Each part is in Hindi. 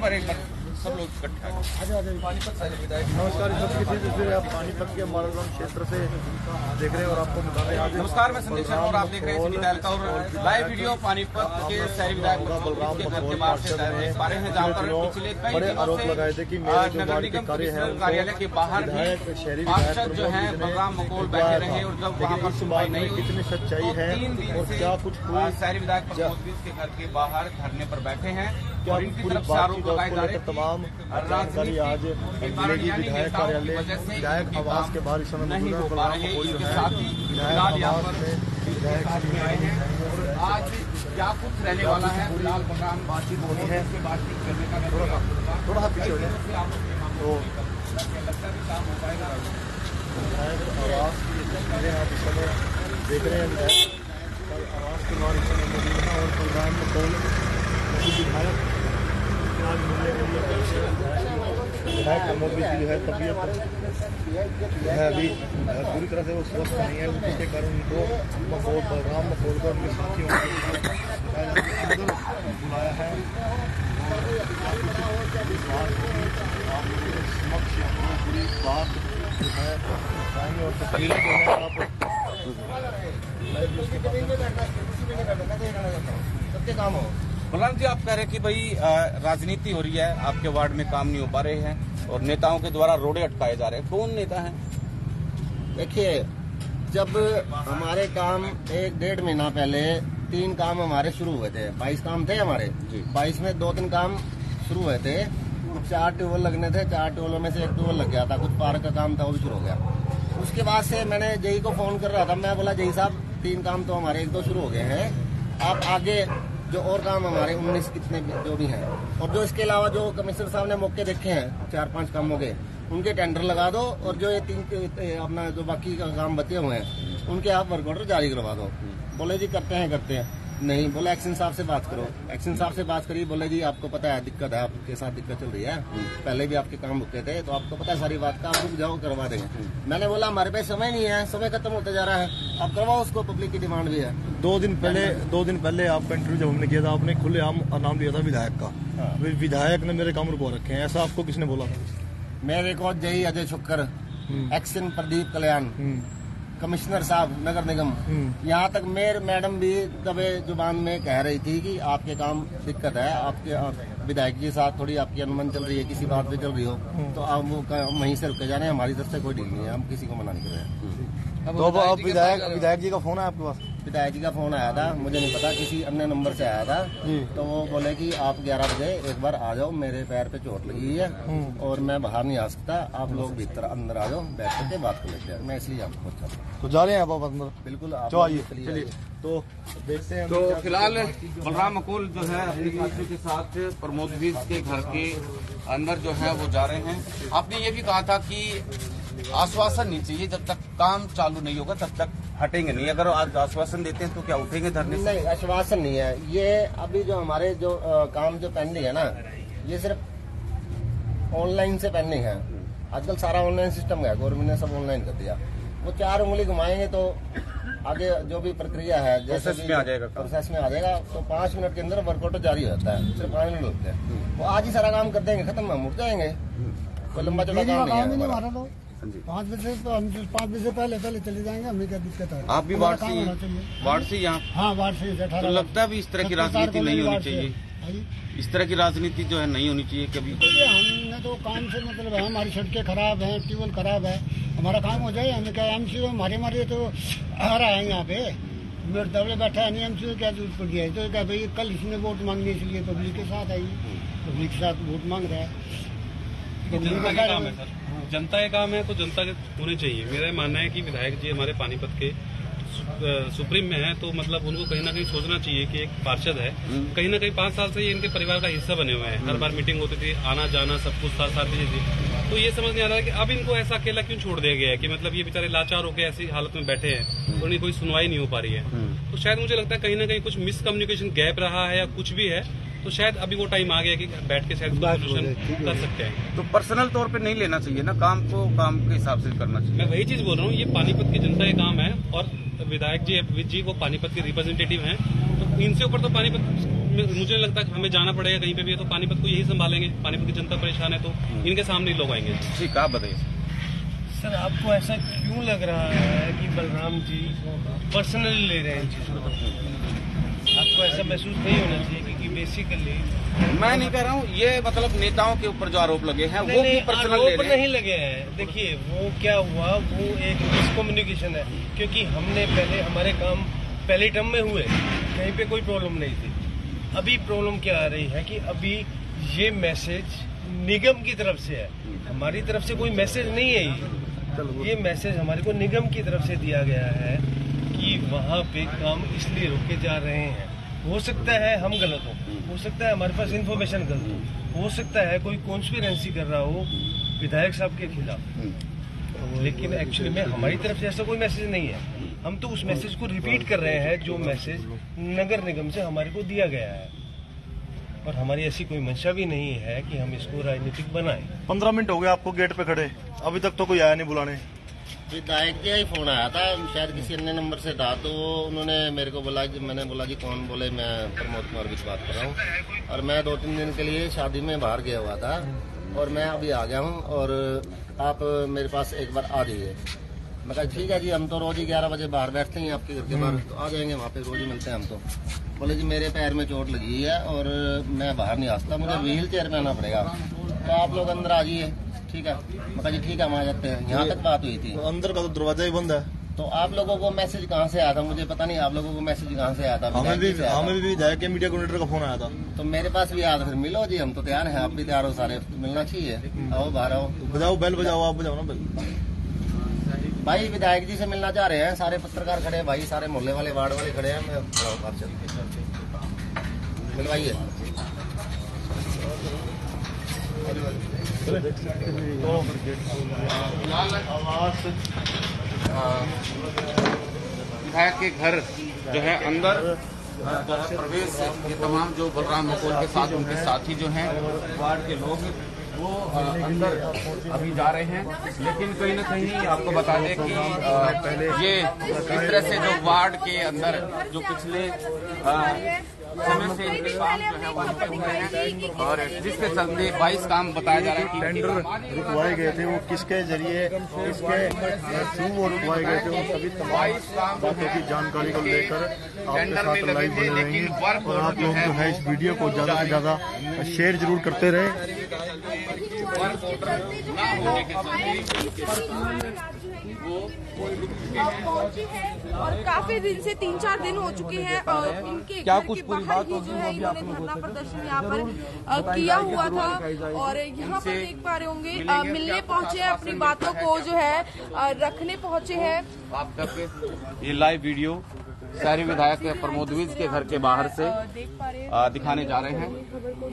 पर एक बार सब लोग इकट्ठा नमस्कार, आप पानीपत के मालगांव क्षेत्र से देख रहे हैं और आपको बता रहे हैं आज नमस्कार, मैं संदेश और आप देख रहे हैं विधायक और लाइव वीडियो पानीपत के शहरी विधायक बलराम के घर के बाहर से पा रहे हैं, जहाँ पर पिछले कई दिनों से नगर निगम कार्यालय के बाहर पार्षद जो है बलराम मकोल बैठे रहे और जब वहाँ पर सुनवाई नहीं कितनी सच्चाई है 3 दिन और से क्या कुछ शहरी विधायक के घर के बाहर धरने पर बैठे हैं और इनकी तरफ से आरोप लगाए जा रहे हैं तमाम जानकारी आज मिलेगी विधायक कार्यालय विधायक आवास के बाहर इस समय नहीं हो पा रहे हैं। इसके साथ ही फिलहाल यहाँ पर आज क्या कुछ रहने वाला है, फिलहाल बलराम बातचीत होनी है, बातचीत करने का थोड़ा सा पीछे हो जाए तो काम हो पाएगा। विधायक आवास की तस्वीरें आप इस समय देख रहे हैं। आवास के बाहर इस समय मौजूद है और बलराम मकोल विधायक आज मिलने के लिए विधायक प्रमोद भी जो है तबीयत है अभी पूरी तरह से वो स्वस्थ नहीं है, जिसके कारण उनको मकोल बलराम मकोल को उनके साथियों ने बुलाया है आपके समक्ष पूरी बात जो है बताएंगे और तस्वीरें जो है आप सबके काम हो। बलराम जी, आप कह रहे हैं कि भाई राजनीति हो रही है, आपके वार्ड में काम नहीं हो पा रहे हैं और नेताओं के द्वारा रोड़े अटकाए जा रहे हैं, कौन नेता हैं? देखिए, जब हमारे काम 1-1.5 महीना पहले 3 काम हमारे शुरू हुए थे, 22 काम थे हमारे, 22 में 2-3 काम शुरू हुए थे। 4 ट्यूबवेल लगने थे, 4 ट्यूबवेलों में से 1 ट्यूबवेल लग गया था, कुछ पार्क का काम था वो भी शुरू हो गया। उसके बाद से मैंने जेई को फोन कर रहा था, मैं बोला जेई साहब 3 काम तो हमारे 1-2 शुरू हो गए हैं, आप आगे जो और काम हमारे 19 कितने जो भी हैं और जो इसके अलावा जो कमिश्नर साहब ने मौके देखे हैं 4-5 काम हो गए, उनके टेंडर लगा दो और जो ये 3 अपना जो बाकी का काम बचे हुए हैं उनके आप वर्क ऑर्डर जारी करवा दो। बोले जी करते हैं नहीं, बोले एक्शन साहब से बात करो। एक्शन साहब से बात करी, बोले जी आपको पता है दिक्कत है, आपके साथ दिक्कत चल रही है, पहले भी आपके काम रुके थे तो आपको पता है सारी बात का, आप रुक जाओ करवा देंगे। मैंने बोला हमारे पास समय नहीं है, समय खत्म होता जा रहा है, आप करवाओ उसको, पब्लिक की डिमांड भी है। 2 दिन पहले आपका इंटरव्यू जब हमने किया था आपने खुलेआम नाम लिया था विधायक का। हाँ। विधायक ने मेरे काम रुकवा रखे हैं, ऐसा आपको किसने बोला था? मेरे को जेई अजय शुक्र, एक्शन प्रदीप कल्याण, कमिश्नर साहब नगर निगम, यहाँ तक मेयर मैडम भी दबे जुबान में कह रही थी कि आपके काम दिक्कत है, आपके विधायक के साथ थोड़ी आपकी अनुमान चल रही है, किसी बात पे चल रही हो तो आप वो वहीं से रुके जाने, हमारी तरफ से कोई डील नहीं है, हम किसी को मना नहीं कर रहे हैं। तो अब विधायक जी का फोन है आपके पास? विधायक जी का फोन आया था, मुझे नहीं पता किसी अन्य नंबर से आया था, तो वो बोले कि आप 11 बजे एक बार आ जाओ, मेरे पैर पे चोट लगी है और मैं बाहर नहीं आ सकता, आप लोग भीतर अंदर आ जाओ, बैठ करके बात कर लेते हैं। मैं इसलिए आपको पहुंचा तो जा रहे हैं आप अंदर? बिल्कुल, तो आइए चलिए तो देखते हैं। तो फिलहाल बलराम मकोल जो है अपने साथियों के साथ प्रमोद भी के घर के अंदर जो है वो जा रहे हैं। आपने ये भी कहा था कि आश्वासन नहीं चाहिए, जब तक काम चालू नहीं होगा तब तक हटेंगे नहीं। अगर आज आश्वासन देते हैं तो क्या उठेंगे धरने से? नहीं, आश्वासन नहीं है ये। अभी जो हमारे जो काम जो पेंडिंग है ना, ये सिर्फ ऑनलाइन से पेंडिंग है। आजकल सारा ऑनलाइन सिस्टम है, गवर्नमेंट ने सब ऑनलाइन कर दिया। वो 4 उंगली घुमाएंगे तो आगे जो भी प्रक्रिया है प्रोसेस में आ जाएगा, प्रोसेस में आ जाएगा। तो 5 मिनट के अंदर वर्कआउट जारी हो जाता है, सिर्फ 5 मिनट लगते हैं। वो आज ही सारा काम कर देंगे, खत्म, हम उठ जाएंगे, कोई लंबा चौड़ा काम नहीं है। 5 बजे तो हम 5 बजे से पहले चले जाएंगे, हमें क्या दिक्कत है? आप भी वार्ड से यहाँ? हाँ, वार्ड से। तो लगता है भी इस तरह की राजनीति नहीं होनी चाहिए, इस तरह की राजनीति जो है नहीं होनी चाहिए कभी। हमने तो काम से मतलब है, हमारी सड़कें खराब है, ट्यूबवेल खराब है, हमारा काम हो जाए। हमें क्या एमसीओ हमारे तो आ रहा है यहाँ पे, मेरे दबले बैठा है, नहीं एमसीओ क्या जरूरत पड़ गया है? तो क्या भाई कल इसने वोट मांगने के लिए पब्लिक के साथ आई, पब्लिक के साथ वोट मांग रहा है। जनता का काम है सर, जनता का काम है तो जनता के होने चाहिए। मेरा मानना है कि विधायक जी हमारे पानीपत के सुप्रीम में है, तो मतलब उनको कहीं ना कहीं सोचना चाहिए कि एक पार्षद है, कहीं ना कहीं 5 साल से ये इनके परिवार का हिस्सा बने हुए हैं। हर बार मीटिंग होती थी, आना जाना सब कुछ साथ थी। तो ये समझ नहीं आ रहा है कि अब इनको ऐसा अकेला क्यों छोड़ दिया गया है कि मतलब ये बेचारे लाचार होकर ऐसी हालत में बैठे हैं और उनकी कोई सुनवाई नहीं हो पा रही है। तो शायद मुझे लगता है कहीं ना कहीं कुछ मिसकम्युनिकेशन गैप रहा है या कुछ भी है, तो शायद अभी वो टाइम आ गया कि बैठ के शायद सोल्यूशन कर सकते हैं। तो पर्सनल तौर पे नहीं लेना चाहिए ना, काम को काम के हिसाब से करना चाहिए। मैं वही चीज बोल रहा हूँ, ये पानीपत की जनता का काम है और विधायक जी वो पानीपत के रिप्रेजेंटेटिव हैं, तो इनसे ऊपर तो पानीपत मुझे लगता है कि हमें जाना पड़ेगा कहीं पे भी, तो पानीपत को यही संभालेंगे। पानीपत की जनता परेशान है तो इनके सामने लोग आएंगे। ठीक, आप बताइए सर, आपको ऐसा क्यों लग रहा है कि बलराम जी पर्सनली ले रहे हैं इन चीजों को? आपको ऐसा महसूस नहीं होना चाहिए क्योंकि बेसिकली मैं नहीं कह रहा हूँ, ये मतलब नेताओं के ऊपर जो आरोप लगे हैं वो भी पर्सनल आरोप नहीं लगे हैं। देखिए वो क्या हुआ, वो एक मिसकम्युनिकेशन है, क्योंकि हमने पहले हमारे काम पहले टर्म में हुए, कहीं पे कोई प्रॉब्लम नहीं थी। अभी प्रॉब्लम क्या आ रही है कि अभी ये मैसेज निगम की तरफ से है, हमारी तरफ से कोई मैसेज नहीं है। ये मैसेज हमारे को निगम की तरफ से दिया गया है कि वहाँ पे काम इसलिए रोके जा रहे हैं। हो सकता है हम गलत हो सकता है हमारे पास इन्फॉर्मेशन गलत हो सकता है कोई कॉन्स्पिरेंसी कर रहा हो विधायक साहब के खिलाफ, लेकिन एक्चुअली में हमारी तरफ से ऐसा कोई मैसेज नहीं है। हम तो उस मैसेज को रिपीट कर रहे हैं जो मैसेज नगर निगम से हमारे को दिया गया है, और हमारी ऐसी कोई मंशा भी नहीं है कि हम इसको राजनीतिक बनाएं। 15 मिनट हो गए आपको गेट पे खड़े, अभी तक तो कोई आया नहीं बुलाने। विधायक जी ही फोन आया था, शायद किसी अन्य नंबर से था, तो उन्होंने मेरे को बोला, मैंने बोला जी कौन, बोले मैं प्रमोद कुमार की बात कर रहा हूँ, और मैं 2-3 दिन के लिए शादी में बाहर गया हुआ था और मैं अभी आ गया हूँ और आप मेरे पास एक बार आ जाइए। मैं कहा ठीक है जी, हम तो रोज ही 11 बजे बाहर बैठते हैं आपके घर के बाहर, तो आ जाएंगे, वहाँ पे रोज ही मिलते हैं हम तो। बोले जी मेरे पैर में चोट लगी है और मैं बाहर नहीं आ सकता, मुझे व्हील चेयर में आना पड़ेगा, तो आप लोग अंदर आ जाइए। ठीक है, मैं कहा जी ठीक है, हम आ जाते हैं। यहाँ तक बात हुई थी। तो अंदर का तो दरवाजा ही बंद है। तो आप लोगों को मैसेज कहाँ से आया था मुझे पता नहीं, आप लोगों को मैसेज कहाँ से आया था? हमें भी विधायक के मीडिया कोऑर्डिनेटर का फोन आया था, तो मेरे पास भी आया था। फिर मिलो जी, हम तो तैयार हैं, आप भी तैयार हो, सारे मिलना चाहिए। आओ बाहर आओ, बजाओ बेल बजाओ, आप बजाओ ना बेल। भाई विधायक जी से मिलना चाह रहे हैं, सारे पत्रकार खड़े हैं भाई, सारे मोहल्ले वाले वार्ड वाले खड़े हैं। मैं बाहर चल मिलवाइए। विधायक के घर जो है अंदर प्रवेश, ये तमाम जो बलराम मकोल के साथ उनके साथी जो हैं वार्ड के लोग वो अंदर अभी जा रहे हैं, लेकिन कहीं न कहीं आपको बता दें कि ये इस तरह से जो वार्ड के अंदर जो पिछले समय से इनके काम जो है वो रुके हुए हैं, और जिसके चलते 22 काम बताया जा रहा है कि टेंडर रुकवाए गए थे, वो किसके जरिए, किसके थ्रू वो रुकवाए गए थे, वो सभी तमाम बातों की जानकारी को लेकर आपके साथ लाइव बने रहेंगे। और आप लोग जो है इस वीडियो को ज्यादा से ज्यादा शेयर जरूर करते रहे। पहुंची है और काफी दिन से 3-4 दिन हो चुके हैं और इनके घर के बाहर ही जो है इन्होंने धरना प्रदर्शन यहाँ पर किया हुआ था, और यहाँ पर देख पा रहे होंगे मिलने पहुंचे हैं, अपनी बातों को जो है रखने पहुंचे हैं। ये लाइव वीडियो शहरी विधायक प्रमोद विज के घर के बाहर से दिखाने जा रहे हैं।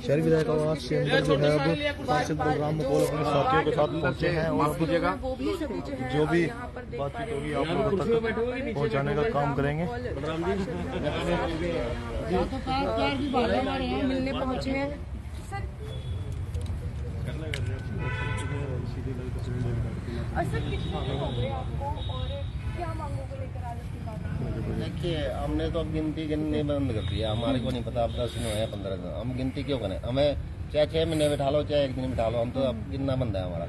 शहरी विधायक आवास के अंदर जो है अब सांसद बलराम मकोल अपने साथियों के साथ पहुंचे हैं, और जो भी बातचीत होगी आप लोगों तक पहुंचाने का काम करेंगे। मिलने पहुंचे हैं। और सर कितने दिन हो गए आपको और क्या मांगों को लेकर आज अपनी बात? देखिए हमने तो अब गिनती गिननी बंद कर दिया, हमारे को नहीं पता अब 10 दिन हुए हैं 15 दिन, हम गिनती क्यों करें? हमें चाहे 6 महीने बिठा लो चाहे 1 दिन बिठा लो, हम तो अब गिनना बंद है हमारा।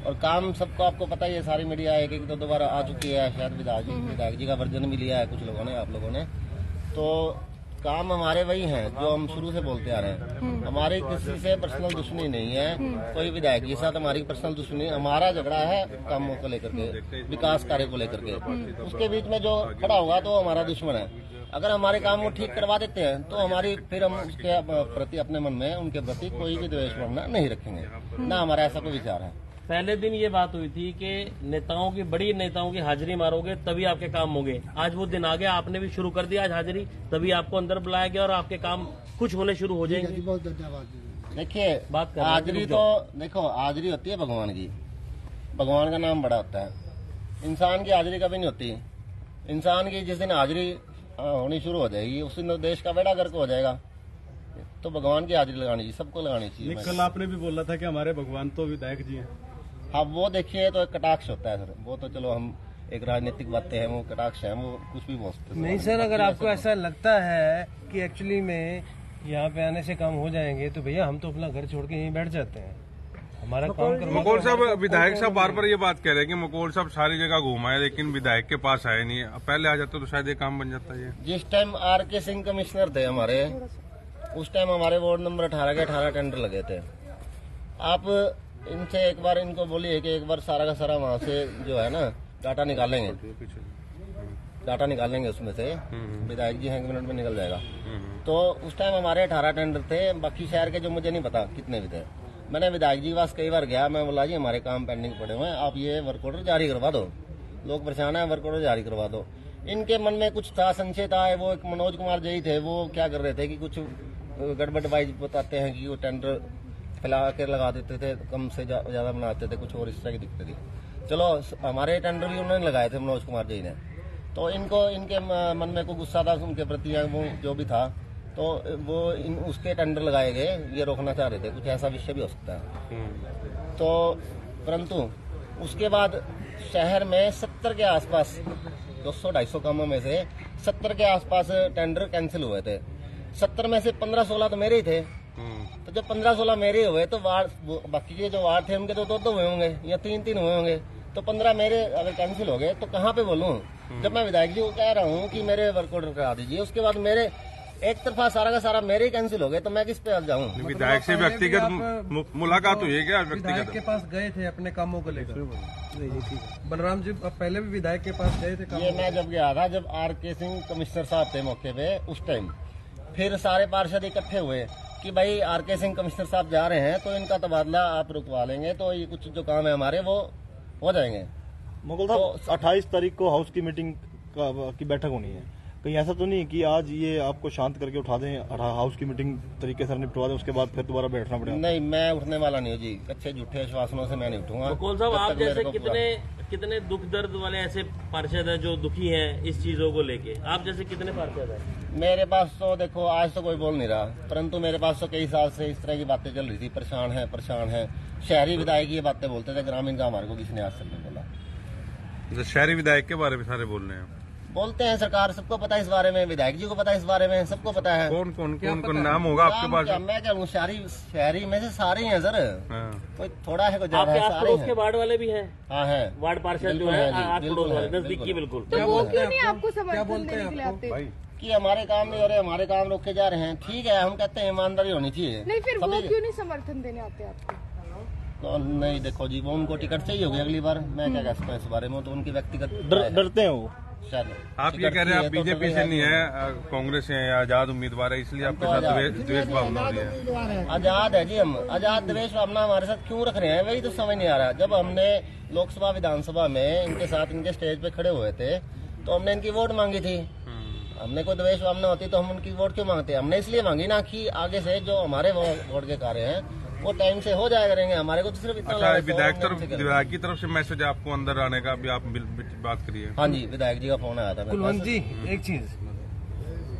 और काम सबको आपको पता ही है, सारी मीडिया एक तो दोबारा आ चुकी है, शायद विधायक जी का वर्जन भी लिया है कुछ लोगों ने, आप लोगों ने। तो काम हमारे वही हैं जो हम शुरू से बोलते आ रहे हैं। हमारी किसी से पर्सनल दुश्मनी नहीं है, कोई विधायक के साथ हमारी पर्सनल दुश्मनी, हमारा झगड़ा है कामों को लेकर के, विकास कार्य को लेकर के। उसके बीच में जो खड़ा होगा तो हमारा दुश्मन है। अगर हमारे काम वो ठीक करवा देते हैं तो हमारी फिर हम उसके प्रति अपने मन में उनके प्रति कोई भी द्वेष भावना नहीं रखेंगे, ना हमारा ऐसा कोई विचार है। पहले दिन ये बात हुई थी कि नेताओं की, बड़ी नेताओं की हाजिरी मारोगे तभी आपके काम होंगे। आज वो दिन आ गया, आपने भी शुरू कर दिया आज हाजिरी, तभी आपको अंदर बुलाया गया और आपके काम कुछ होने शुरू हो जाएंगे। बहुत धन्यवाद। देखिए बात हाजिरी तो देखो, हाजिरी होती है भगवान की, भगवान का नाम बड़ा होता है, इंसान की हाजिरी कभी नहीं होती। इंसान की जिस दिन हाजिरी होनी शुरू हो जाएगी उस दिन देश का बेड़ा गर्क हो जाएगा। तो भगवान की हाजिरी लगानी चाहिए, सबको लगानी चाहिए। कल आपने भी बोला था कि हमारे भगवान तो विधायक जी हैं। हाँ वो देखिए तो एक कटाक्ष होता है सर, वो तो चलो हम एक राजनीतिक बातें हैं, वो कटाक्ष है, वो कुछ भी बोल सकते हैं। नहीं सर, अगर आपको ऐसा लगता है कि एक्चुअली में यहाँ पे आने से काम हो जाएंगे तो भैया हम तो अपना घर छोड़ के यहीं बैठ जाते हैं, हमारा काम करवा। मकोल साहब, विधायक साहब बार बार ये बात कह रहे हैं कि मकोल साहब सारी जगह घुमाए लेकिन विधायक के पास आए नहीं। पहले आ जाते तो शायद ये काम बन जाता है। जिस टाइम RK सिंह कमिश्नर थे हमारे, उस टाइम हमारे वार्ड नंबर 18 के 18 टेंडर लगे थे। आप इनसे एक बार इनको बोलिए कि एक बार सारा का सारा वहाँ से जो है ना डाटा निकालेंगे, उसमें से विधायक जी हैं, 1 मिनट में निकल जाएगा। तो उस टाइम हमारे 18 टेंडर थे, बाकी शहर के जो मुझे नहीं पता कितने भी थे। मैंने विधायक जी के पास कई बार गया, मैं बोला जी हमारे काम पेंडिंग पड़े हुए हैं, आप ये वर्क ऑर्डर जारी करवा दो, लोग परेशान है, वर्क ऑर्डर जारी करवा दो। इनके मन में कुछ था, संशय था। वो एक मनोज कुमार जी थे, वो क्या कर रहे थे कि कुछ गड़बड़ वाइज बताते हैं कि वो टेंडर फैला के लगा देते थे, कम से ज्यादा बनाते थे, कुछ और इस तरह की दिक्कत थी। चलो हमारे टेंडर भी उन्होंने लगाए थे, मनोज कुमार जी ने। तो इनको इनके मन में कोई गुस्सा था उनके प्रति, वो जो भी था, तो वो उसके टेंडर लगाए गए, ये रोकना चाह रहे थे। कुछ ऐसा विषय भी हो सकता है। तो परंतु उसके बाद शहर में 70 के आसपास 200-250 कामों में से 70 के आसपास टेंडर कैंसिल हुए थे। 70 में से 15-16 तो मेरे ही थे। तो जब 15-16 मेरे हुए तो बाकी के जो वार्ड थे उनके तो 2 हुए होंगे या 3 हुए होंगे। तो 15 मेरे अगर कैंसिल हो गए तो कहाँ पे बोलूं? जब मैं विधायक जी को कह रहा हूँ कि मेरे वर्क ऑर्डर करा दीजिए, उसके बाद मेरे एक तरफा सारा का सारा मेरे ही कैंसिल हो गए, तो मैं किस पे अब जाऊँ? विधायक से व्यक्तिगत मुलाकात हुई है क्या? विधायक के पास गए थे अपने कामों को लेकर? बलराम जी पहले भी विधायक के पास गए थे? ये मैं जब गया था, जब RK सिंह कमिश्नर साहब थे मौके पे, उस टाइम फिर सारे पार्षद इकट्ठे हुए कि भाई RK सिंह कमिश्नर साहब जा रहे हैं तो इनका तबादला आप रुकवा लेंगे, तो ये कुछ जो काम है हमारे वो हो जाएंगे। मुगल साहब 28 तारीख को हाउस की मीटिंग की बैठक होनी है, कहीं ऐसा तो नहीं कि आज ये आपको शांत करके उठा दें, हाउस की मीटिंग तरीके से निपटवा दें, उसके बाद फिर दोबारा बैठना पड़ेगा? नहीं, मैं उठने वाला नहीं हूँ जी, अच्छे झूठे आश्वासनों से मैं नहीं उठूंगा। कौन साहब, आप जैसे कितने दुख दर्द वाले ऐसे पार्षद हैं जो दुखी हैं इस चीजों को लेके? आप जैसे कितने पार्षद हैं? मेरे पास तो देखो आज तो कोई बोल नहीं रहा, परंतु मेरे पास तो कई साल से इस तरह की बातें चल रही थी, परेशान है। शहरी विधायक ये बातें बोलते थे, ग्रामीण का हमारे को किसी ने आज तक नहीं बोला। शहरी विधायक के बारे में सारे बोल रहे हैं, बोलते हैं, सरकार सबको पता है इस बारे में, विधायक जी को पता है इस बारे में, सबको पता है। कौन नाम होगा आपके पास? मैं क्या हूँ, शहरी में से सारे हैं सर। कोई थोड़ा है, कोई ज्यादा है, सारे हैं। के वार्ड वाले भी हैं? हाँ है, वार्ड पार्षद जो है नजदीकी। बिल्कुल। तो वो क्यों नहीं आपको समर्थन देने के लिए आते कि हमारे काम नहीं हो रहे, हमारे काम रोके जा रहे हैं? ठीक है, हम कहते हैं ईमानदारी होनी चाहिए। नहीं, फिर वो क्यों नहीं समर्थन देने आते आपको? तो नहीं, देखो जी, वो उनको टिकट चाहिए होगी अगली बार, मैं क्या कह सकता हूँ इस बारे में, तो उनकी व्यक्तिगत डरते हैं वो। आप ये कह रहे हैं आप बीजेपी से नहीं है, कांग्रेस से है, आजाद उम्मीदवार है, इसलिए आपके साथ द्वेष भावना हो रही है? आजाद है जी, हम आजाद द्वेष भावना हमारे साथ क्यों रख रहे हैं, वही तो समझ नहीं आ रहा। जब हमने लोकसभा विधानसभा में इनके साथ इनके स्टेज पे खड़े हुए थे तो हमने इनकी वोट मांगी थी। हमने कोई द्वेष भावना होती तो हम उनकी वोट क्यों मांगते? हमने इसलिए मांगी ना कि आगे से जो हमारे वोट के कार्य हैं वो टाइम से हो जाया करेंगे, हमारे को तो सिर्फ इतना। अच्छा, विधायक की तरफ से मैसेज आपको अंदर आने का भी आप बात करिए। हाँ जी, विधायक जी का फोन आया था। कुलवंत जी, एक चीज,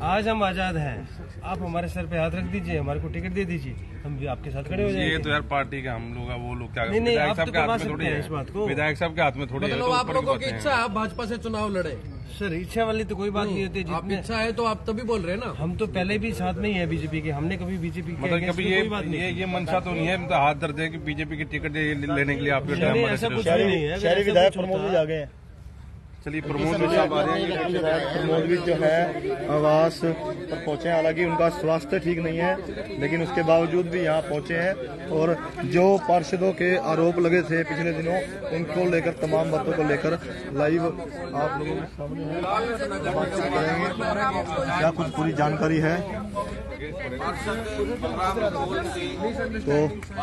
आज हम आजाद हैं, आप हमारे सर पे हाथ रख दीजिए, हमारे को टिकट दे दीजिए, हम भी आपके साथ खड़े हो जाएंगे। ये तो यार पार्टी का हम लोग, वो लोग क्या, नहीं, विधायक साहब तो के हाथ में थोड़ी है इस बात को, विधायक साहब के हाथ में थोड़ी है। मतलब आप लोगों की इच्छा है आप भाजपा से चुनाव लड़े? सर, इच्छा वाली तो कोई बात नहीं होती। आप इच्छा है तो आप तभी बोल रहे हैं ना। हम तो पहले भी साथ में ही है बीजेपी के, हमने कभी बीजेपी के मतलब कभी ये मंशा तो नहीं है, मतलब हाथ दर्द है कि बीजेपी की टिकट लेने के लिए आपके ऐसा कुछ नहीं है। शहरी विधायक प्रमोद भी आ गए हैं। चलिए, प्रमोद भी साहब आ रहे हैं। प्रमोद भी जो है आवास पर पहुंचे हैं, हालांकि उनका स्वास्थ्य ठीक नहीं है, लेकिन उसके बावजूद भी यहाँ पहुंचे हैं और जो पार्षदों के आरोप लगे थे पिछले दिनों उनको लेकर, तमाम बातों को लेकर लाइव आप लोगों के सामने है, बातचीत करेंगे क्या कुछ पूरी जानकारी है। तो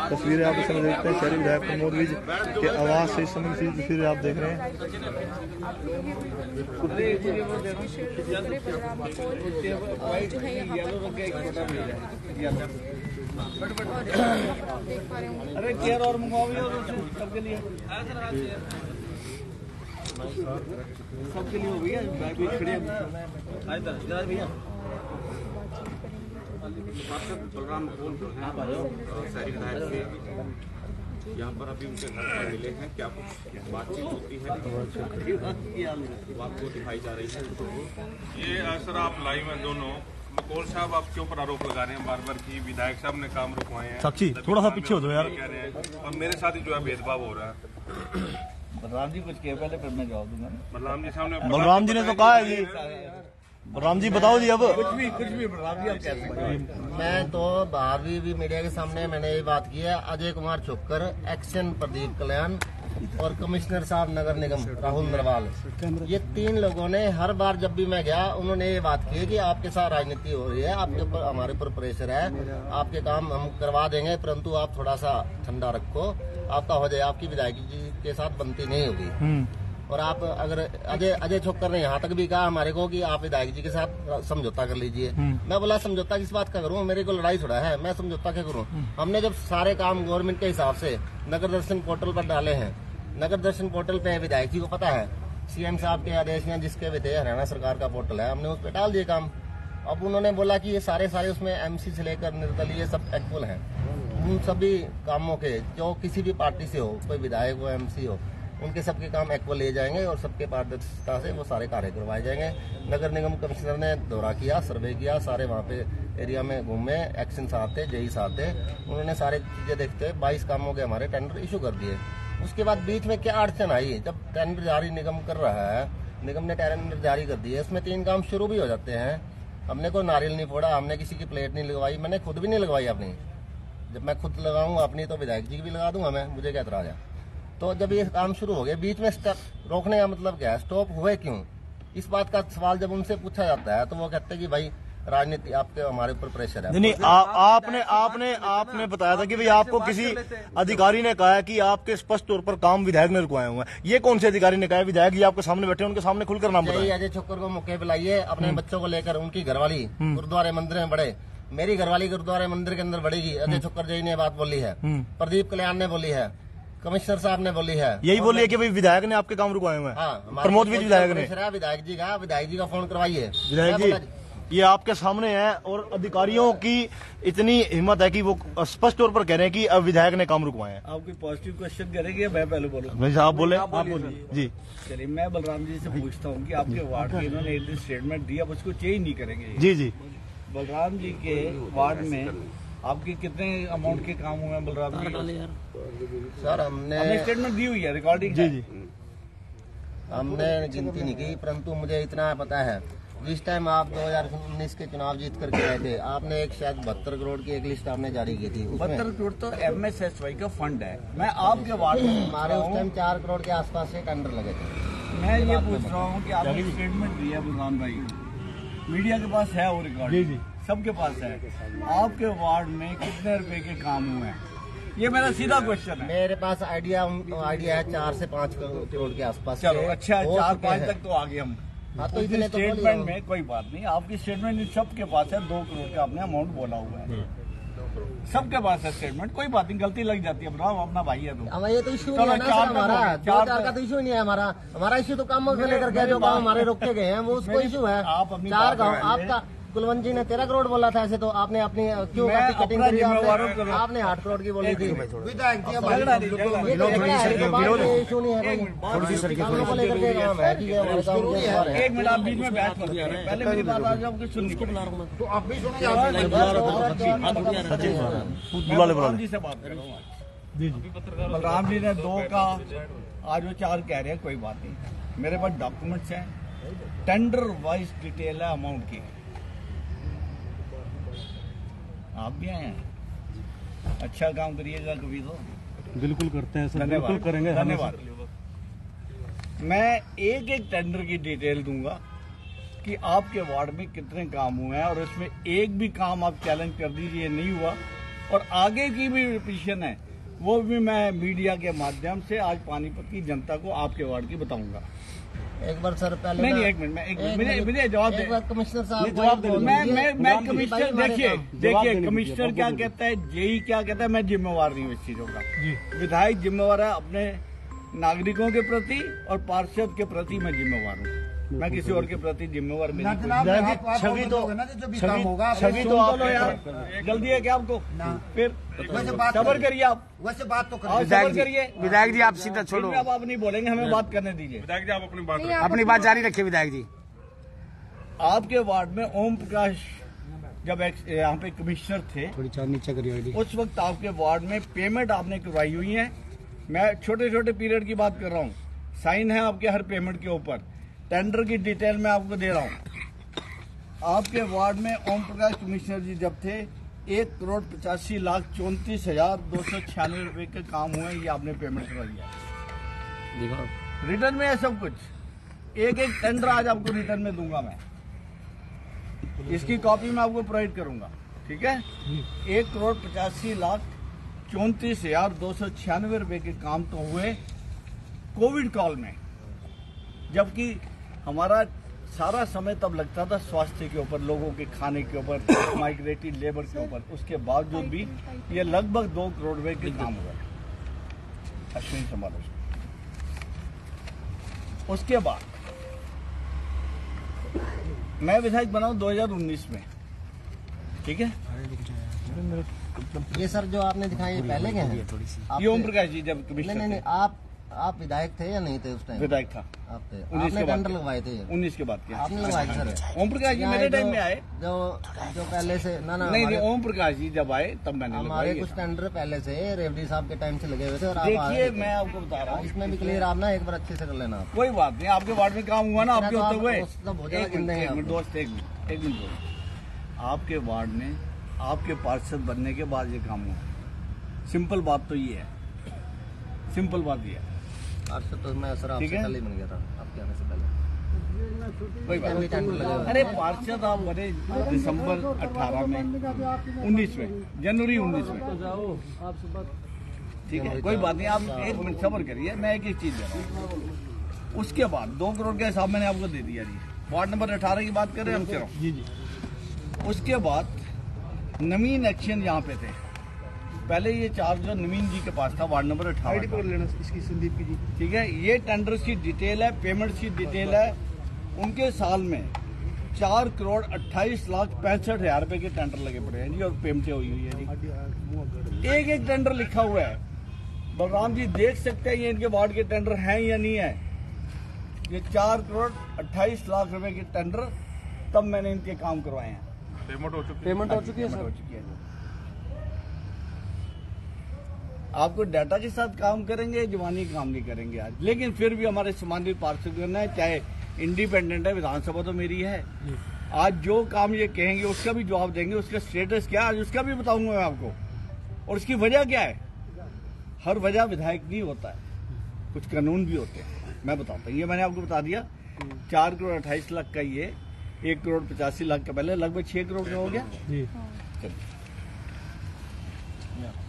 तस्वीरें आप इस समय देखते हैं, शहरी विधायक प्रमोद विज के आवास से इस समय की तस्वीरें आप देख रहे हैं। अरे केयर और मंगवाओ सबके लिए, सबके लिए हो भैया, भैया बलराम शहरी विधायक से यहाँ पर अभी उनके घर पर मिले हैं, क्या कुछ बातचीत होती है वो आपको दिखाई जा रही है? ये सर आप लाइव हैं दोनों, मकोल साहब आपके ऊपर आरोप लगा रहे हैं बार बार कि विधायक साहब ने काम रुकवाए हैं। साक्षी थोड़ा सा पीछे हो जाओ यार। कह रहे हैं और मेरे साथ ही जो है भेदभाव हो रहा है। बलराम जी कुछ कहे पहले, फिर मैं जवाब दूंगा। बलराम जी सामने बलराम जी ने तो कहा है जी। बलराम जी बताओ जी अब। कुछ भी बलराम जी आप कह सकते हैं। मैं तो बाहर भी मीडिया के सामने मैंने ये बात की है। अजय कुमार छोक्कर, एक्शन प्रदीप कल्याण और कमिश्नर साहब नगर निगम राहुल नरवाल, ये 3 लोगों ने हर बार जब भी मैं गया उन्होंने ये बात की है कि आपके साथ राजनीति हो रही है, आपके ऊपर हमारे ऊपर प्रेशर है, आपके काम हम करवा देंगे, परंतु आप थोड़ा सा ठंडा रखो, आपका हो जाए, आपकी विधायक जी के साथ बनती नहीं होगी। और आप अगर अजय छोक्कर ने यहाँ तक भी कहा हमारे को कि आप विधायक जी के साथ समझौता कर लीजिए। मैं बोला समझौता किस बात का करूँ, मेरे को लड़ाई थोड़ा है, मैं समझौता क्या करूँ। हमने जब सारे काम गवर्नमेंट के हिसाब से नगर दर्शन पोर्टल पर डाले हैं, नगर दर्शन पोर्टल पे विधायक जी को पता है, सीएम साहब के आदेश में जिसके भी थे, हरियाणा सरकार का पोर्टल है, हमने उस पर डाल दिए काम। अब उन्होंने बोला कि ये सारे उसमें एमसी से लेकर निर्दलीय सब एक्वल हैं। उन सभी कामों के जो किसी भी पार्टी से हो, कोई विधायक हो, एमसी हो, उनके सबके काम एक्वल लिए जाएंगे और सबके पारदर्शिता से वो सारे कार्य करवाए जाएंगे। नगर निगम कमिश्नर ने दौरा किया, सर्वे किया, सारे वहाँ पे एरिया में घूमे, एक्शन साहब थे, जेई साहब थे, उन्होंने सारी चीजें देखते 22 कामों के हमारे टेंडर इशू कर दिए। उसके बाद बीच में क्या अड़चन आई, जब टेंडर जारी निगम कर रहा है, निगम ने टेंडर जारी कर दिए, उसमें 3 काम शुरू भी हो जाते हैं। हमने कोई नारियल नहीं फोड़ा, हमने किसी की प्लेट नहीं लगवाई, मैंने खुद भी नहीं लगवाई अपनी। जब मैं खुद लगाऊंगा अपनी तो विधायक जी की भी लगा दूंगा मैं, मुझे क्या इतराज है। तो जब ये काम शुरू हो गया, बीच में स्टॉप रोकने का मतलब क्या है, स्टॉप हुए क्यों, इस बात का सवाल जब उनसे पूछा जाता है तो वो कहते हैं कि भाई राजनीति, आपके हमारे ऊपर प्रेशर है। नहीं, आपने बताया था कि भाई आपको किसी अधिकारी ने कहा है कि आपके स्पष्ट तौर पर काम विधायक ने रुकवाए हुए हैं। ये कौन से अधिकारी ने कहा है? विधायक जी आपके सामने बैठे, उनके सामने खुलकर नाम बताइए। अजय छोक्कर को मौके बुलाइए, अपने बच्चों को लेकर, उनकी घरवाली गुरुद्वारे मंदिर में बढ़े, मेरी घरवाली गुरुद्वारे मंदिर के अंदर बढ़ेगी। अजय छोक्कर जी ने बात बोली है, प्रदीप कल्याण ने बोली है, कमिश्नर साहब ने बोली है, यही बोली है कि भाई विधायक ने आपके काम रुकवाए हुए हैं। हाँ, प्रमोद विधायक ने, विधायक जी का फोन करवाइए। विधायक जी ये आपके सामने है और अधिकारियों की इतनी हिम्मत है कि वो स्पष्ट तौर पर कह रहे हैं कि अब विधायक ने काम रुकवाए हैं। आप कोई पॉजिटिव क्वेश्चन करेंगे या मैं पहले बोलूं? भाई साहब बोले, आप बोलिए जी। चलिए, मैं बलराम जी से पूछता हूं कि आपके वार्ड के इन्होंने एक दिन स्टेटमेंट दिया, अब उसको चेंज नहीं करेंगे। जी जी। बलराम जी के वार्ड में आपके कितने अमाउंट के काम हुए हैं बलराम जी? सर हमने स्टेटमेंट दी हुई है, रिकॉर्डिंग। जी जी। हमने गिनती नहीं की, परंतु मुझे इतना पता है, जिस टाइम आप 2019 के चुनाव जीत करके आए थे, आपने एक शायद 72 करोड़ की एक लिस्ट आपने जारी की थी। 72 करोड़ तो MSSY का फंड है। मैं आपके वार्ड में हमारे उस टाइम 4 करोड़ के आसपास से टेंडर लगे थे। मैं ये पूछ रहा हूँ कि आपने स्टेटमेंट दिया बलराम भाई, मीडिया के पास है वो रिकॉर्ड? जी जी, सबके पास है। आपके वार्ड में कितने रुपए के काम हुए हैं, ये मेरा सीधा क्वेश्चन है। मेरे पास आइडिया है 4 से 5 करोड़ के आसपास। चलो अच्छा, 4-5 तक तो आगे हम। हाँ, तो इतने स्टेटमेंट में कोई बात नहीं, आपकी स्टेटमेंट सबके पास है। 2 करोड़ का आपने अमाउंट बोला हुआ है, सबके पास है स्टेटमेंट, कोई बात नहीं, गलती लग जाती है, बताओ अपना भाई है तो। ये तो इशू नहीं है ना सर, हमारा 4 का तो इशू नहीं है। हमारा इशू तो कामों को लेकर के, जो काम हमारे रोके गए हैं वो उसको इशू है। 4 का आपका कुलवंत जी ने 13 करोड़ बोला था, ऐसे तो आपने अपनी क्यों कटिंग करी? आपने 8 करोड़ की बोली थी। विधायक जी इशू नहीं है, को लेकर के काम है कि एक मिनट आप बीच में बैठ कर, पहले मेरी बात आ जाओ, सुन तो आप भी सुनिए। बलराम जी से बात कर रहा हूँ जी जी। बलराम जी ने 2 का, आज वो 4 कह रहे हैं, कोई बात नहीं, मेरे पास डॉक्यूमेंट्स हैं, टेंडर वाइज डिटेल है अमाउंट की। आप भी आए हैं, अच्छा काम करिएगा कभी तो। बिल्कुल करते हैं सर, बिल्कुल करेंगे, धन्यवाद। मैं एक टेंडर की डिटेल दूंगा कि आपके वार्ड में कितने काम हुए हैं, और उसमें एक भी काम आप चैलेंज कर दीजिए नहीं हुआ, और आगे की भी पिटीशन है वो भी मैं मीडिया के माध्यम से आज पानीपत की जनता को आपके वार्ड की बताऊंगा। एक बार सर पहले नहीं, एक मिनट, मुझे जवाब दे। कमिश्नर साहब जवाब दे। मैं कमिश्नर, देखिए कमिश्नर क्या कहता है, जेई क्या कहता है, मैं जिम्मेवार नहीं हूँ इस चीजों का। विधायक जिम्मेवार है अपने नागरिकों के प्रति, और पार्षद के प्रति मैं जिम्मेवार हूँ, मैं किसी और के प्रति जिम्मेवार नहीं। छवि तो आप जल्दी है क्या आपको? फिर सबर करिए, आप वैसे बात तो सबर करिए। विधायक जी आप सीधा छोड़ो, अब आप नहीं बोलेंगे, हमें बात करने दीजिए। विधायक जी आप अपनी बात जारी रखिए। विधायक जी, आपके वार्ड में ओम प्रकाश जब यहाँ पे कमिश्नर थे, थोड़ी चार नीचे करिए, उस वक्त आपके वार्ड में पेमेंट आपने करवाई हुई है। मैं छोटे छोटे पीरियड की बात कर रहा हूँ, साइन है आपके हर पेमेंट के ऊपर। टेंडर की डिटेल मैं आपको दे रहा हूँ। आपके वार्ड में ओम प्रकाश कमिश्नर जी जब थे 1,85,34,296 रुपए के काम हुए, ये आपने पेमेंट करवाई है। रिटर्न में है सब कुछ, एक एक टेंडर आज आपको रिटर्न में दूंगा मैं, इसकी कॉपी मैं आपको प्रोवाइड करूंगा, ठीक है। 1,85,34,296 रुपए के काम तो हुए कोविड काल में, जबकि हमारा सारा समय तब लगता था स्वास्थ्य के ऊपर, लोगों के खाने के ऊपर, माइग्रेटिव लेबर के ऊपर। उसके बावजूद भी ये लगभग 2 करोड़ रुपए के काम हुआ। अश्विनी संभालो। उसके बाद मैं विधायक बना 2019 में, ठीक है। ये सर जो आपने दिखाई ये पहले के हैं? ये ओम प्रकाश जी जब कमिश्नर नहीं, आप विधायक थे या नहीं थे उस टाइम? विधायक था। आप थे। आपने टेंडर लगवाए थे? 19 के बाद आपने लगवाए सर? ओम प्रकाश जी मेरे टाइम में आए, जो पहले से नहीं, ओम प्रकाश जी जब आए तब मैंने हमारे कुछ टेंडर पहले से रेवड़ी साहब के टाइम से लगे हुए थे। और देखिए मैं आपको बता रहा हूँ, इसमें भी क्लियर आप ना एक बार अच्छे से कर लेना। कोई बात नहीं, आपके वार्ड में काम हुआ ना, आपके होते हुए। दोस्त एक मिनट, आपके वार्ड में आपके पार्षद बनने के बाद ये काम हुआ। सिंपल बात तो ये है, सिंपल बात ये है। पार्षद तो मैं सर आपसे कल ही बन गया था, आपके आने से पहले। कोई बात नहीं। अरे पार्षद आप बने दिसंबर 18 में, 19 में, जनवरी 19 में, ठीक है। कोई बात नहीं, आप एक मिनट सब्र करिए, मैं एक चीज दे रहा हूँ। उसके बाद 2 करोड़ का हिसाब मैंने आपको दे दिया जी। वार्ड नंबर 18 की बात करें हम, चलो जी। उसके बाद नवीन एक्शन यहाँ पे थे, पहले ये चार्ज जो नवीन जी के पास था वार्ड नंबर 18 पर लेना इसकी, संदीप की जी, ठीक है। ये टेंडर की डिटेल है, पेमेंट की डिटेल है। उनके साल में 4,28,65,000 रुपए के टेंडर लगे पड़े हैं जी, और पेमेंटें हुई है जी। एक एक टेंडर लिखा हुआ है। बलराम जी देख सकते हैं ये इनके वार्ड के टेंडर हैं या नहीं है। ये 4,28,00,000 रुपए के टेंडर तब मैंने इनके काम करवाए हैं। पेमेंट हो चुकी है सर। आपको डाटा के साथ काम करेंगे, जवानी काम नहीं करेंगे आज। लेकिन फिर भी हमारे सम्मानित पार्षद है, चाहे इंडिपेंडेंट है, विधानसभा तो मेरी है। आज जो काम ये कहेंगे उसका भी जवाब देंगे। उसका स्टेटस क्या है आज उसका भी बताऊंगा मैं आपको, और उसकी वजह क्या है। हर वजह विधायक नहीं होता है, कुछ कानून भी होते हैं, मैं बताता हूँ। ये मैंने आपको बता दिया। 4,28,00,000 का ये 1,85,00,000 का पहले लगभग 6 करोड़ का हो गया।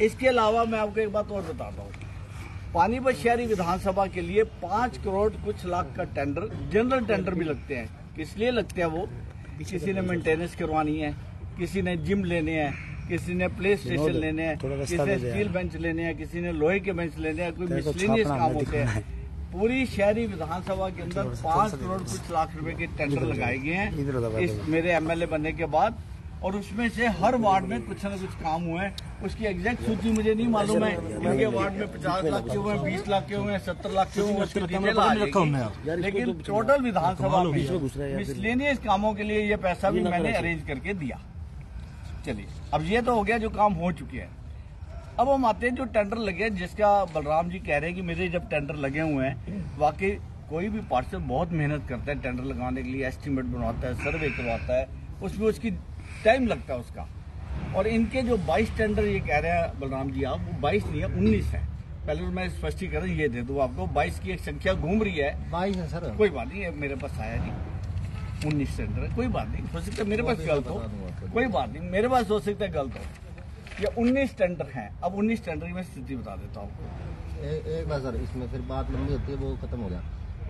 इसके अलावा मैं आपको एक बात और बताता हूँ। पानीपत शहरी विधानसभा के लिए 5 करोड़ कुछ लाख का टेंडर, जनरल टेंडर भी लगते हैं। किस लिए लगते हैं वो? किसी ने मेंटेनेंस करवानी है, किसी ने जिम लेने हैं, किसी ने प्ले स्टेशन लेने हैं, किसी ने स्टील बेंच लेने हैं, किसी ने लोहे के बेंच लेने हैं, कोई मिसलेनियस काम होते हैं। पूरी शहरी विधानसभा के अंदर 5 करोड़ कुछ लाख रुपए के टेंडर लगाए गए हैं इस मेरे एमएलए बनने के बाद, और उसमें से हर वार्ड में कुछ न कुछ काम हुए हैं। उसकी एग्जैक्ट सूची मुझे नहीं मालूम है, इनके वार्ड में 50 लाख के हुए हैं, 20 लाख के हुए हैं, 70 लाख के हुए हैं, उसकी डिटेल आ जाएगी। लेकिन टोटल विधानसभा में मिसलेनियस कामों के लिए ये पैसा भी मैंने अरेंज करके दिया। चलिए, अब ये तो हो गया जो काम हो चुके हैं। अब हम आते हैं जो टेंडर लगे, जिसका बलराम जी कह रहे हैं कि मेरे जब टेंडर लगे हुए हैं, वाकई कोई भी पार्षद बहुत मेहनत करता है टेंडर लगाने के लिए, एस्टीमेट बनवाता है, सर्वे करवाता है, उसमें उसकी टाइम लगता है उसका। और इनके जो 22 टेंडर ये कह रहे हैं बलराम जी आप, वो 22 नहीं है 19 है। पहले तो मैं स्पष्टीकरण ये दे दूं आपको, 22 की एक संख्या घूम रही है। 22 है सर, कोई बात नहीं, मेरे पास आया नहीं, 19 टेंडर है, कोई बात नहीं, हो सकता है मेरे पास गलत हो, कोई बात नहीं, मेरे पास हो सकता है गलत हो। ये 19 टेंडर हैं। अब 19 टेंडर की मैं स्थिति बता देता हूँ। एक बार सर, इसमें फिर बात लंबी होती है, वो खत्म हो गया।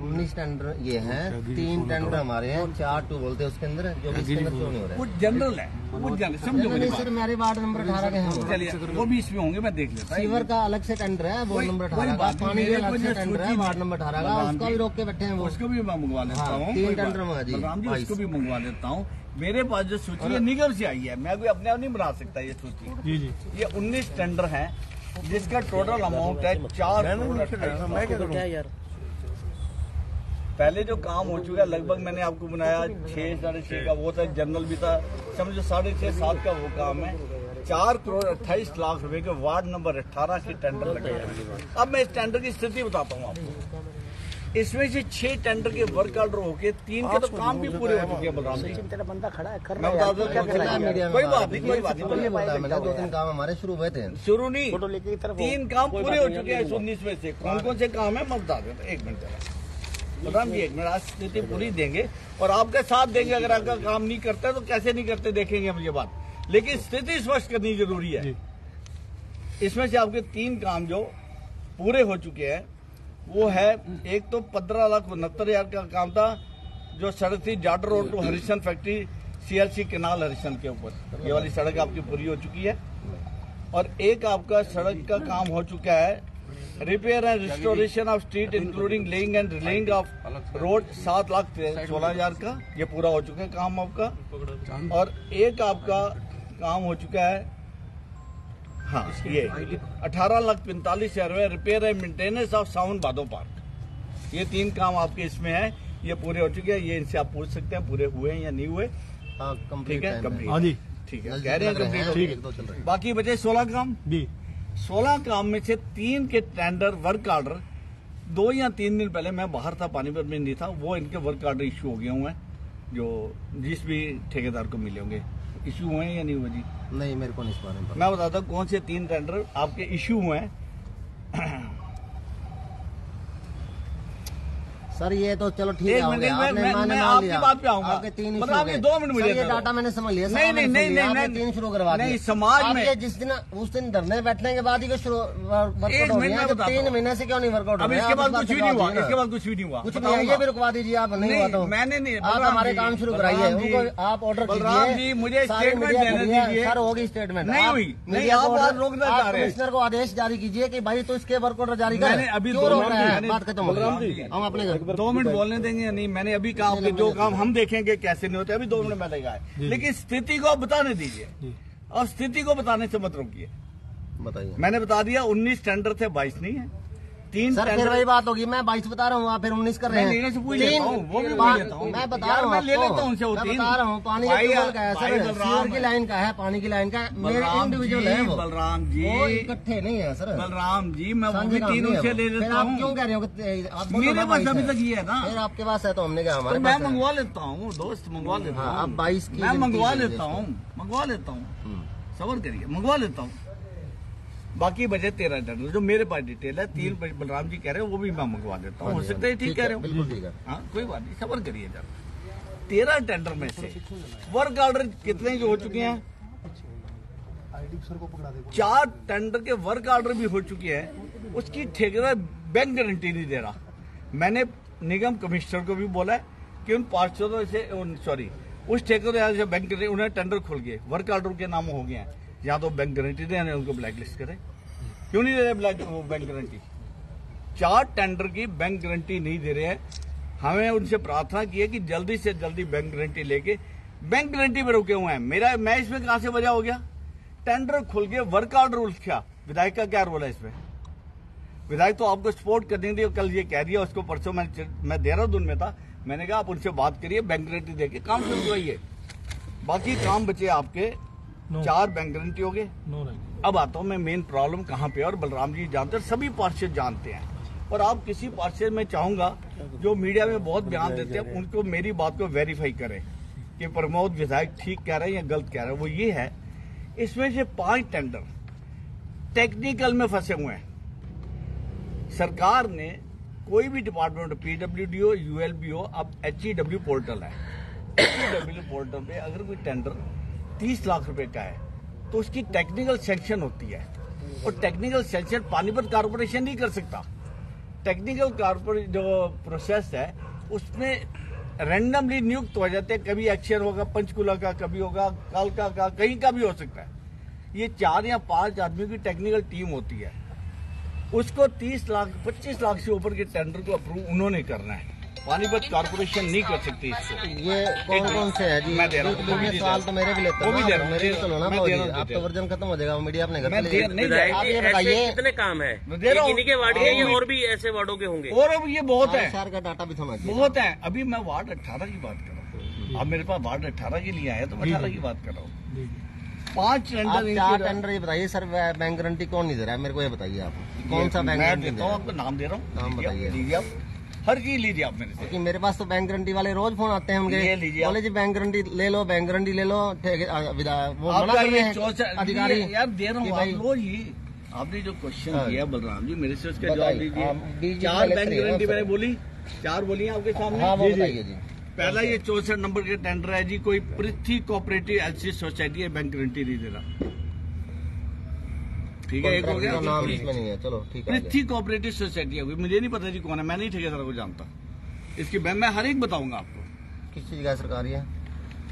19 टेंडर ये हैं, 3 टेंडर हमारे हैं, 4 टू बोलते हैं उसके अंदर, जो भी इसके अंदर क्यों नहीं हो रहा है? वो जनरल है, वो जनरल समझो। नहीं सर, मेरे वार्ड नंबर 18 के हैं। चलिए, वो भी इसमें होंगे, मैं देख लेता हूं। सीवर का अलग से टेंडर है, वार्ड नंबर 18 का, पानी का अलग से टेंडर है, वार्ड नंबर 18 का, उसका भी रोक के बैठे हैं वो। उसको भी मैं मंगवा लेता हूँ। 3 टेंडर मंगा जी, उसको भी मंगवा लेता हूँ। मेरे पास जो सूची है निगम से आई है, मैं भी अपने आप नहीं बना सकता ये सूची। जी जी, ये 19 टेंडर हैं, जिसका टोटल अमाउंट है 4 पहले जो काम हो चुका है लगभग मैंने आपको बनाया 6 साढ़े 6 का वो था, जनरल भी था, समझो 6.5 7 का वो काम है। 4 करोड़ 28 लाख रुपए के वार्ड नंबर 18 की टेंडर लगे हैं। अब मैं इस टेंडर की स्थिति बताता हूँ आपको। इसमें से 6 टेंडर के वर्क ऑर्डर होके 3 के तो काम भी पूरे हो चुके हैं। बलराम जी तेरा बंदा खड़ा है, मैं बता दूं कोई बात नहीं, कोई बात नहीं। 2-3 काम हमारे शुरू हुए थे, शुरू नहीं 3 काम पूरे हो चुके हैं 19 में से। कौन कौन से काम है मैं बता देता। 1 मिनट बलराम जी, 1 मिनट। आज स्थिति पूरी देंगे और आपका साथ देंगे। अगर आपका काम नहीं करता तो कैसे नहीं करते देखेंगे हम ये बात, लेकिन स्थिति स्पष्ट करनी जरूरी है। इसमें से आपके 3 काम जो पूरे हो चुके हैं वो है, एक तो 15,69,000 का काम था जो सड़क थी Jadar road to Harishan factory CLC canal Harishan के ऊपर, ये वाली सड़क आपकी पूरी हो चुकी है। और एक आपका सड़क का काम हो चुका है repair and restoration of street including laying and relying of road 7,16,000 का, ये पूरा हो चुका है काम आपका। और एक आपका काम हो चुका है, हाँ ये 18,45,000 repair and maintenance of sound बादो पार्क। ये 3 काम आपके इसमें है, ये पूरे हो चुके हैं। ये इनसे आप पूछ सकते हैं पूरे हुए हैं या नहीं हुए। ठीक है, कंप्लीट, ठीक है, कह रहे हैं कंप्लीट। बाकी बचे 16 काम। 16 काम में से 3 के टेंडर वर्क ऑर्डर 2 या 3 दिन पहले मैं बाहर था, पानीपत में नहीं था, वो इनके वर्क ऑर्डर इश्यू हो गए हुए हैं जो जिस भी ठेकेदार को मिले होंगे। इश्यू हुए हैं या नहीं हुए जी? नहीं, मेरे को नहीं इस बारे में। मैं बताता हूँ कौन से 3 टेंडर आपके इश्यू हुए हैं। सर ये तो चलो ठीक है, मैं आपकी बात पे आऊंगा। आपके 3 मतलब आपने 2 मिनट मुझे ये डाटा मैंने समझ लिया। नहीं 3 शुरू करवा दिए। नहीं, समाज में जिस दिन उस दिन धरने बैठने के बाद ही वर्कआउट हो गया, 3 महीने से क्यों नहीं वर्कआउट हो रहा? इसके बाद कुछ भी नहीं हुआ, इसके बाद कुछ भी नहीं हुआ, कुछ नहीं। ये भी रुकवा दीजिए आप, नहीं हुआ तो मैंने नहीं, आप हमारे काम शुरू कराइए, उनको आप ऑर्डर कीजिए। मुझे स्टेटमेंट देने दीजिए। सर होगी स्टेटमेंट, नहीं हुई, नहीं आप रोकना चाह रहे हैं। कमिश्नर को आदेश जारी कीजिए कि भाई तो इसके वर्क ऑर्डर जारी करें। अभी बात खत्म हो गई, हम अपने घर 2 मिनट बोलने देंगे या नहीं? मैंने अभी कहा कि जो काम हम देखेंगे कैसे नहीं होते, अभी 2 मिनट में देखा है, लेकिन स्थिति को बताने दीजिए और स्थिति को बताने से मत रोकिए। बताइए। मैंने बता दिया 19 टेंडर थे, 22 नहीं है। 3 सर फिर वही बात होगी, मैं 22 बता रहा हूँ, आप फिर 19 कर रहे हैं। मैं से पूछ लेता हूँ, वो भी पूछ लेता हूँ, मैं बता रहा हूँ, मैं ले लेता हूँ उनसे। वो 3 बता रहा हूँ, पानी का ट्यूबवेल का है सर, सीवर की लाइन का है, पानी की लाइन का, मेरे इंडिविजुअल है वो। बलराम जी वो इकट्ठे नहीं है सर। बलराम जी मैं वो भी 3 उनसे ले लेता हूँ। आप क्यों कह रहे हो? मेरे पास अभी तक ये है ना। फिर आपके पास है तो हमने कहा हमारे मैं मंगवा लेता हूँ दोस्त, मंगवा लेता हूँ। आप 22 की मैं मंगवा लेता हूँ, सबर करिए, मंगवा लेता हूँ। बाकी बचे 13 टेंडर जो मेरे पास डिटेल है। 3 बलराम जी कह रहे हैं वो भी मैं मंगवा देता हूँ। हो सकता है ठीक कह रहे हो, बिल्कुल ठीक है। हाँ कोई बात नहीं, सबर करिए जरा। 13 टेंडर में से वर्क ऑर्डर कितने जो हो चुके हैं? 4 टेंडर के वर्क ऑर्डर भी हो चुके हैं, उसकी ठेकेदार बैंक गारंटी नहीं दे रहा। मैंने निगम कमिश्नर को भी बोला है कि उन पार्षदों से उस ठेकेदार से बैंक उन्हें टेंडर खुल गए, वर्क ऑर्डर के नाम हो गए हैं, या तो बैंक गारंटी दें उनको ब्लैक लिस्ट करें। क्यों नहीं दे रहे बैंक गारंटी? 4 टेंडर की बैंक गारंटी नहीं दे रहे हैं। हमें उनसे प्रार्थना की है कि जल्दी से जल्दी बैंक गारंटी लेके, बैंक गारंटी में रुके हुए हैं। मैं इसमें कहां से वजह हो गया? टेंडर खुल गए, वर्क ऑर्डर उलझा, विधायक का क्या रोल है इसमें? विधायक तो आपको सपोर्ट करने दी, कल ये कह दिया, उसको परसों मैं देहरादून में था, मैंने कहा आप उनसे बात करिए, बैंक गारंटी देके काम शुरू करवाइए। बाकी काम बचे आपके 4 बैंक गारंटी हो गए। अब आता हूं मैं मेन प्रॉब्लम कहां पे, और बलराम जी जानते हैं, सभी पार्षद जानते हैं। और आप किसी पार्षद में चाहूंगा जो मीडिया में बहुत बयान देते हैं, उनको मेरी बात को वेरीफाई करें कि प्रमोद विधायक ठीक कह रहे हैं या गलत कह रहे हैं। वो ये है, इसमें से 5 टेंडर टेक्निकल में फंसे हुए हैं। सरकार ने कोई भी डिपार्टमेंट, PWD, ULB, अब HEW पोर्टल है, HEW पोर्टल पे अगर कोई टेंडर 30 लाख रुपए का है तो उसकी टेक्निकल सैंक्शन होती है, और टेक्निकल सैंक्शन पानीपत कारपोरेशन नहीं कर सकता। टेक्निकल कारपोरेशन जो प्रोसेस है उसमें रैंडमली नियुक्त हो जाते हैं, कभी एक्शन होगा पंचकुला का, कभी होगा कालका का, कहीं का भी हो सकता है। ये 4 या 5 आदमी की टेक्निकल टीम होती है, उसको 30 लाख 25 लाख से ऊपर के टेंडर को अप्रूव उन्होंने करना है। पानीपत कारपोरेशन नहीं कर सकती इसको। ये कौन कौन से है जी? मैं दे रहा हूँ, सवाल तो मेरे भी लेते वो भी दे रहा हूँ, मेरे भी सुनो ना मैं भाई, दे रहा हूँ, आप तो वर्जन खत्म हो जाएगा, मीडिया अपने घर मैं पे ले नहीं जाएगा। आप ये बताइए कितने काम है? मैं दे रहा हूँ। इन्हीं के वार्ड के या और भी ऐसे वार्डों के होंगे? और अब ये बहुत है, शहर का डाटा भी समझ बहुत है। अभी मैं वार्ड 18 की बात कर रहा हूँ, अब मेरे पास वार्ड 18 के लिए आया तो मैं 18 की बात कर रहा हूँ। 5 टेंडर, 4 टेंडर, ये बताइए सर बैंक गारंटी कौन नहीं दे रहा है मेरे को, ये बताइए आप कौन सा बैंक गारंटी देता हूँ आपको, नाम दे रहा हूँ, नाम बताइए। लीजिए आप, हर चीज लीजिए आप मेरे से। क्योंकि मेरे पास तो बैंक गारंटी वाले रोज फोन आते हैं ये लीजिए बोले जी बैंक गारंटी ले लो, बैंक गारंटी ले लो, वो मना आपका कर रहे ये हैं अधिकारी। यार दे रहा हूँ, आप लो ये। आपने जो क्वेश्चन किया बलराम जी, मेरे से उसका जवाब दीजिए। 4 बैंक गारंटी मैंने बोली, 4 बोली है आपके सामने। हाँ, वो बताइए जी। पहला ये 64 नंबर के टेंडर है जी, कोई पृथ्वी कोऑपरेटिव एलसी सोसाइटी है, बैंक गारंटी नहीं दे रहा। ठीक है, एक हो गया। नाम इसमें नहीं है, चलो ठीक है। पृथ्वी कोऑपरेटिव सोसाइटी है, मुझे नहीं पता जी कौन है, मैं नहीं ठेकेदार को जानता। इसकी मैं हर एक बताऊंगा आपको। किस चीज का सरकारी है?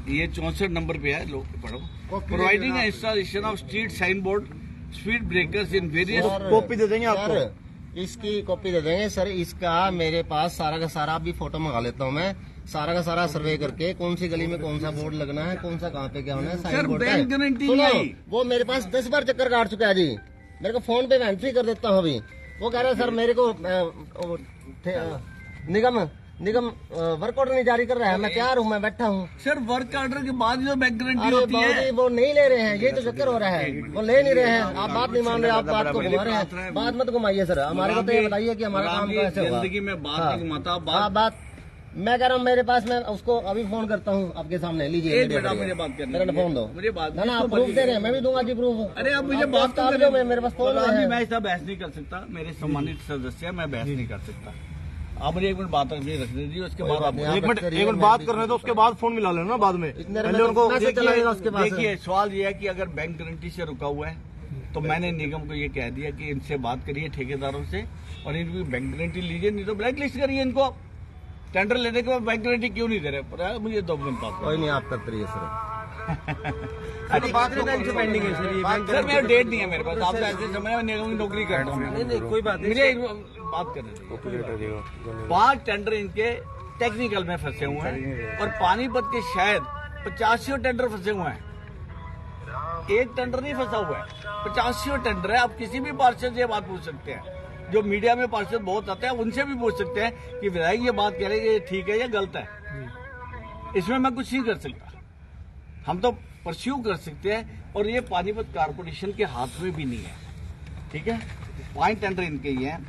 ये 64 नंबर पे है, लो पढ़ो। Providing installation of street sign board, speed breakers in various. Copy दे देंगे आपको, इसकी कॉपी दे देंगे सर। इसका मेरे पास सारा का सारा, अभी फोटो मंगा लेता हूँ मैं, सारा का सारा सर्वे करके कौन सी गली में कौन सा बोर्ड लगना है, कौन सा कहाँ पे क्या होना है, साइन बोर्ड है। सुनो, वो मेरे पास 10 बार चक्कर काट चुका है जी। मेरे को फोन पे मैं एंट्री कर देता हूँ अभी। वो कह रहा है सर मेरे को निगम वर्क ऑर्डर नहीं जारी कर रहा है, मैं तैयार हूँ, मैं बैठा हूँ। सर वर्क ऑर्डर के बाद जो बैंक गारंटी होती है वो नहीं ले रहे हैं, ये तो चक्कर हो रहा है, वो ले नहीं रहे हैं। आप बात नहीं मान रहे, आप बात को घुमा रहे हैं। बात मत घुमाइए सर, हमारे को तो ये बताइए कि हमारा काम कैसे होगा। जिंदगी में बात नहीं घुमाता। बात मैं कह रहा हूँ, मेरे पास मैं उसको अभी फोन करता हूँ आपके सामने, लीजिए मुझे बात करनी, मेरा फोन दो, मुझे बात ना आप प्रूफ दे रहे हैं, मैं भी दूंगा जी प्रूफ। अरे आप मुझे बात कर दो, मेरे पास फोन है। मैं इसका बहस नहीं कर सकता, मेरे सम्मानित सदस्य, मैं बहस नहीं कर सकता। आप मुझे 1 मिनट बात रख दीजिए, उसके बाद आप 1 मिनट बात करने दो, उसके बाद फोन मिला लेना बाद में। पहले उनको देखिए, सवाल ये है कि अगर बैंक गारंटी से रुका हुआ है तो मैंने निगम को ये कह दिया कि इनसे बात करिए ठेकेदारों से और इनकी बैंक गारंटी लीजिए, नहीं तो ब्लैक लिस्ट करिए इनको। टेंडर लेने के बाद बैंक गारंटी क्यों नहीं दे रहे? मुझे 2 मिनट बात। कोई नहीं, आप करते रहिए सर। बात पेंडिंग है सर मेरा डेट नहीं है मेरे पास, आप ऐसे समय में निगम की नौकरी करता हूँ। नहीं कोई बात नहीं, मुझे बात करने दीजिए। 5 टेंडर इनके टेक्निकल में फंसे हुए हैं और पानीपत के शायद 85 टेंडर फंसे हुए हैं। एक टेंडर नहीं फंसा हुआ है, 85 टेंडर है। आप किसी भी पार्षद से बात पूछ सकते हैं, जो मीडिया में पार्षद बहुत आते हैं, उनसे भी पूछ सकते हैं कि विधायक ये बात कह रहे हैं, ये ठीक है या गलत है। इसमें मैं कुछ नहीं कर सकता, हम तो परस्यू कर सकते हैं और ये पानीपत कारपोरेशन के हाथ में भी नहीं है। ठीक है, 5 टेंडर इनके ही हैं।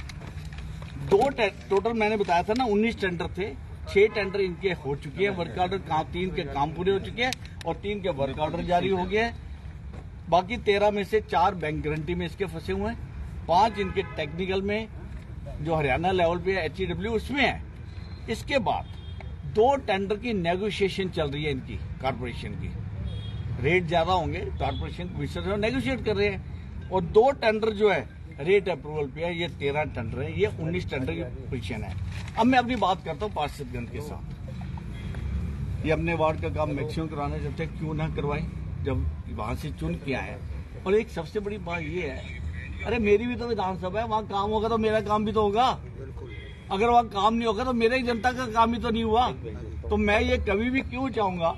2 टोटल मैंने बताया था ना, 19 टेंडर थे, 6 टेंडर इनके हो चुके हैं, वर्क ऑर्डर 3 के काम पूरे हो चुके हैं और 3 के वर्क ऑर्डर जारी हो गए हैं। बाकी 13 में से 4 बैंक गारंटी में इसके फंसे हुए हैं, 5 इनके टेक्निकल में जो हरियाणा लेवल पे है, HEW उसमें है। इसके बाद 2 टेंडर की नेगोशिएशन चल रही है इनकी कारपोरेशन की। रेट ज्यादा होंगे, कारपोरेशन कमिश्नर नेगोशिएट कर रहे हैं। और 2 टेंडर जो है रेट अप्रूवल पे है, ये 13 टेंडर है, ये 19 टेंडर की पोजीशन है। अब मैं अपनी बात करता हूँ पार्षदगण के साथ। ये अपने वार्ड का काम मैक्सिमम कराने जब तक क्यों ना करवाए, जब वहां से चुन के आए। और एक सबसे बड़ी बात ये है, अरे मेरी भी तो विधानसभा है, वहाँ काम होगा तो मेरा काम भी तो होगा। अगर वहाँ काम नहीं होगा तो मेरे ही जनता का काम ही तो नहीं हुआ। तो मैं ये कभी भी क्यों चाहूंगा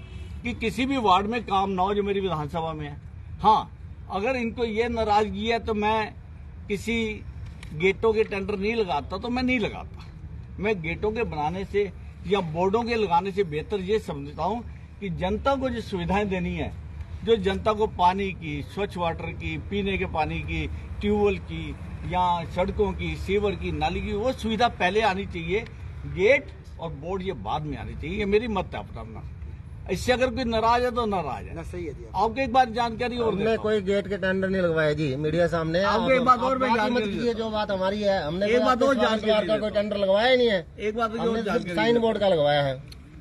कि किसी भी वार्ड में काम ना हो जो मेरी विधानसभा में है। हाँ, अगर इनको ये नाराजगी है तो मैं किसी गेटों के टेंडर नहीं लगाता, तो मैं नहीं लगाता। मैं गेटों के बनाने से या बोर्डों के लगाने से बेहतर ये समझता हूँ कि जनता को जो सुविधाएं देनी है, जो जनता को पानी की, स्वच्छ वाटर की, पीने के पानी की, ट्यूबवेल की या सड़कों की, सीवर की, नाली की, वो सुविधा पहले आनी चाहिए। गेट और बोर्ड ये बाद में आनी चाहिए। ये मेरी मत है अपना। इससे अगर कोई नाराज है तो नाराज है। सही है जी। आपको एक बात जानकारी और हमने कोई गेट के टेंडर नहीं लगवाया जी, मीडिया सामने। आपको एक बात और मैं जानकारी, जो बात हमारी है, हमने एक बात और जानकारी का कोई टेंडर लगवाया ही नहीं है। एक बात और साइन बोर्ड का लगवाया है।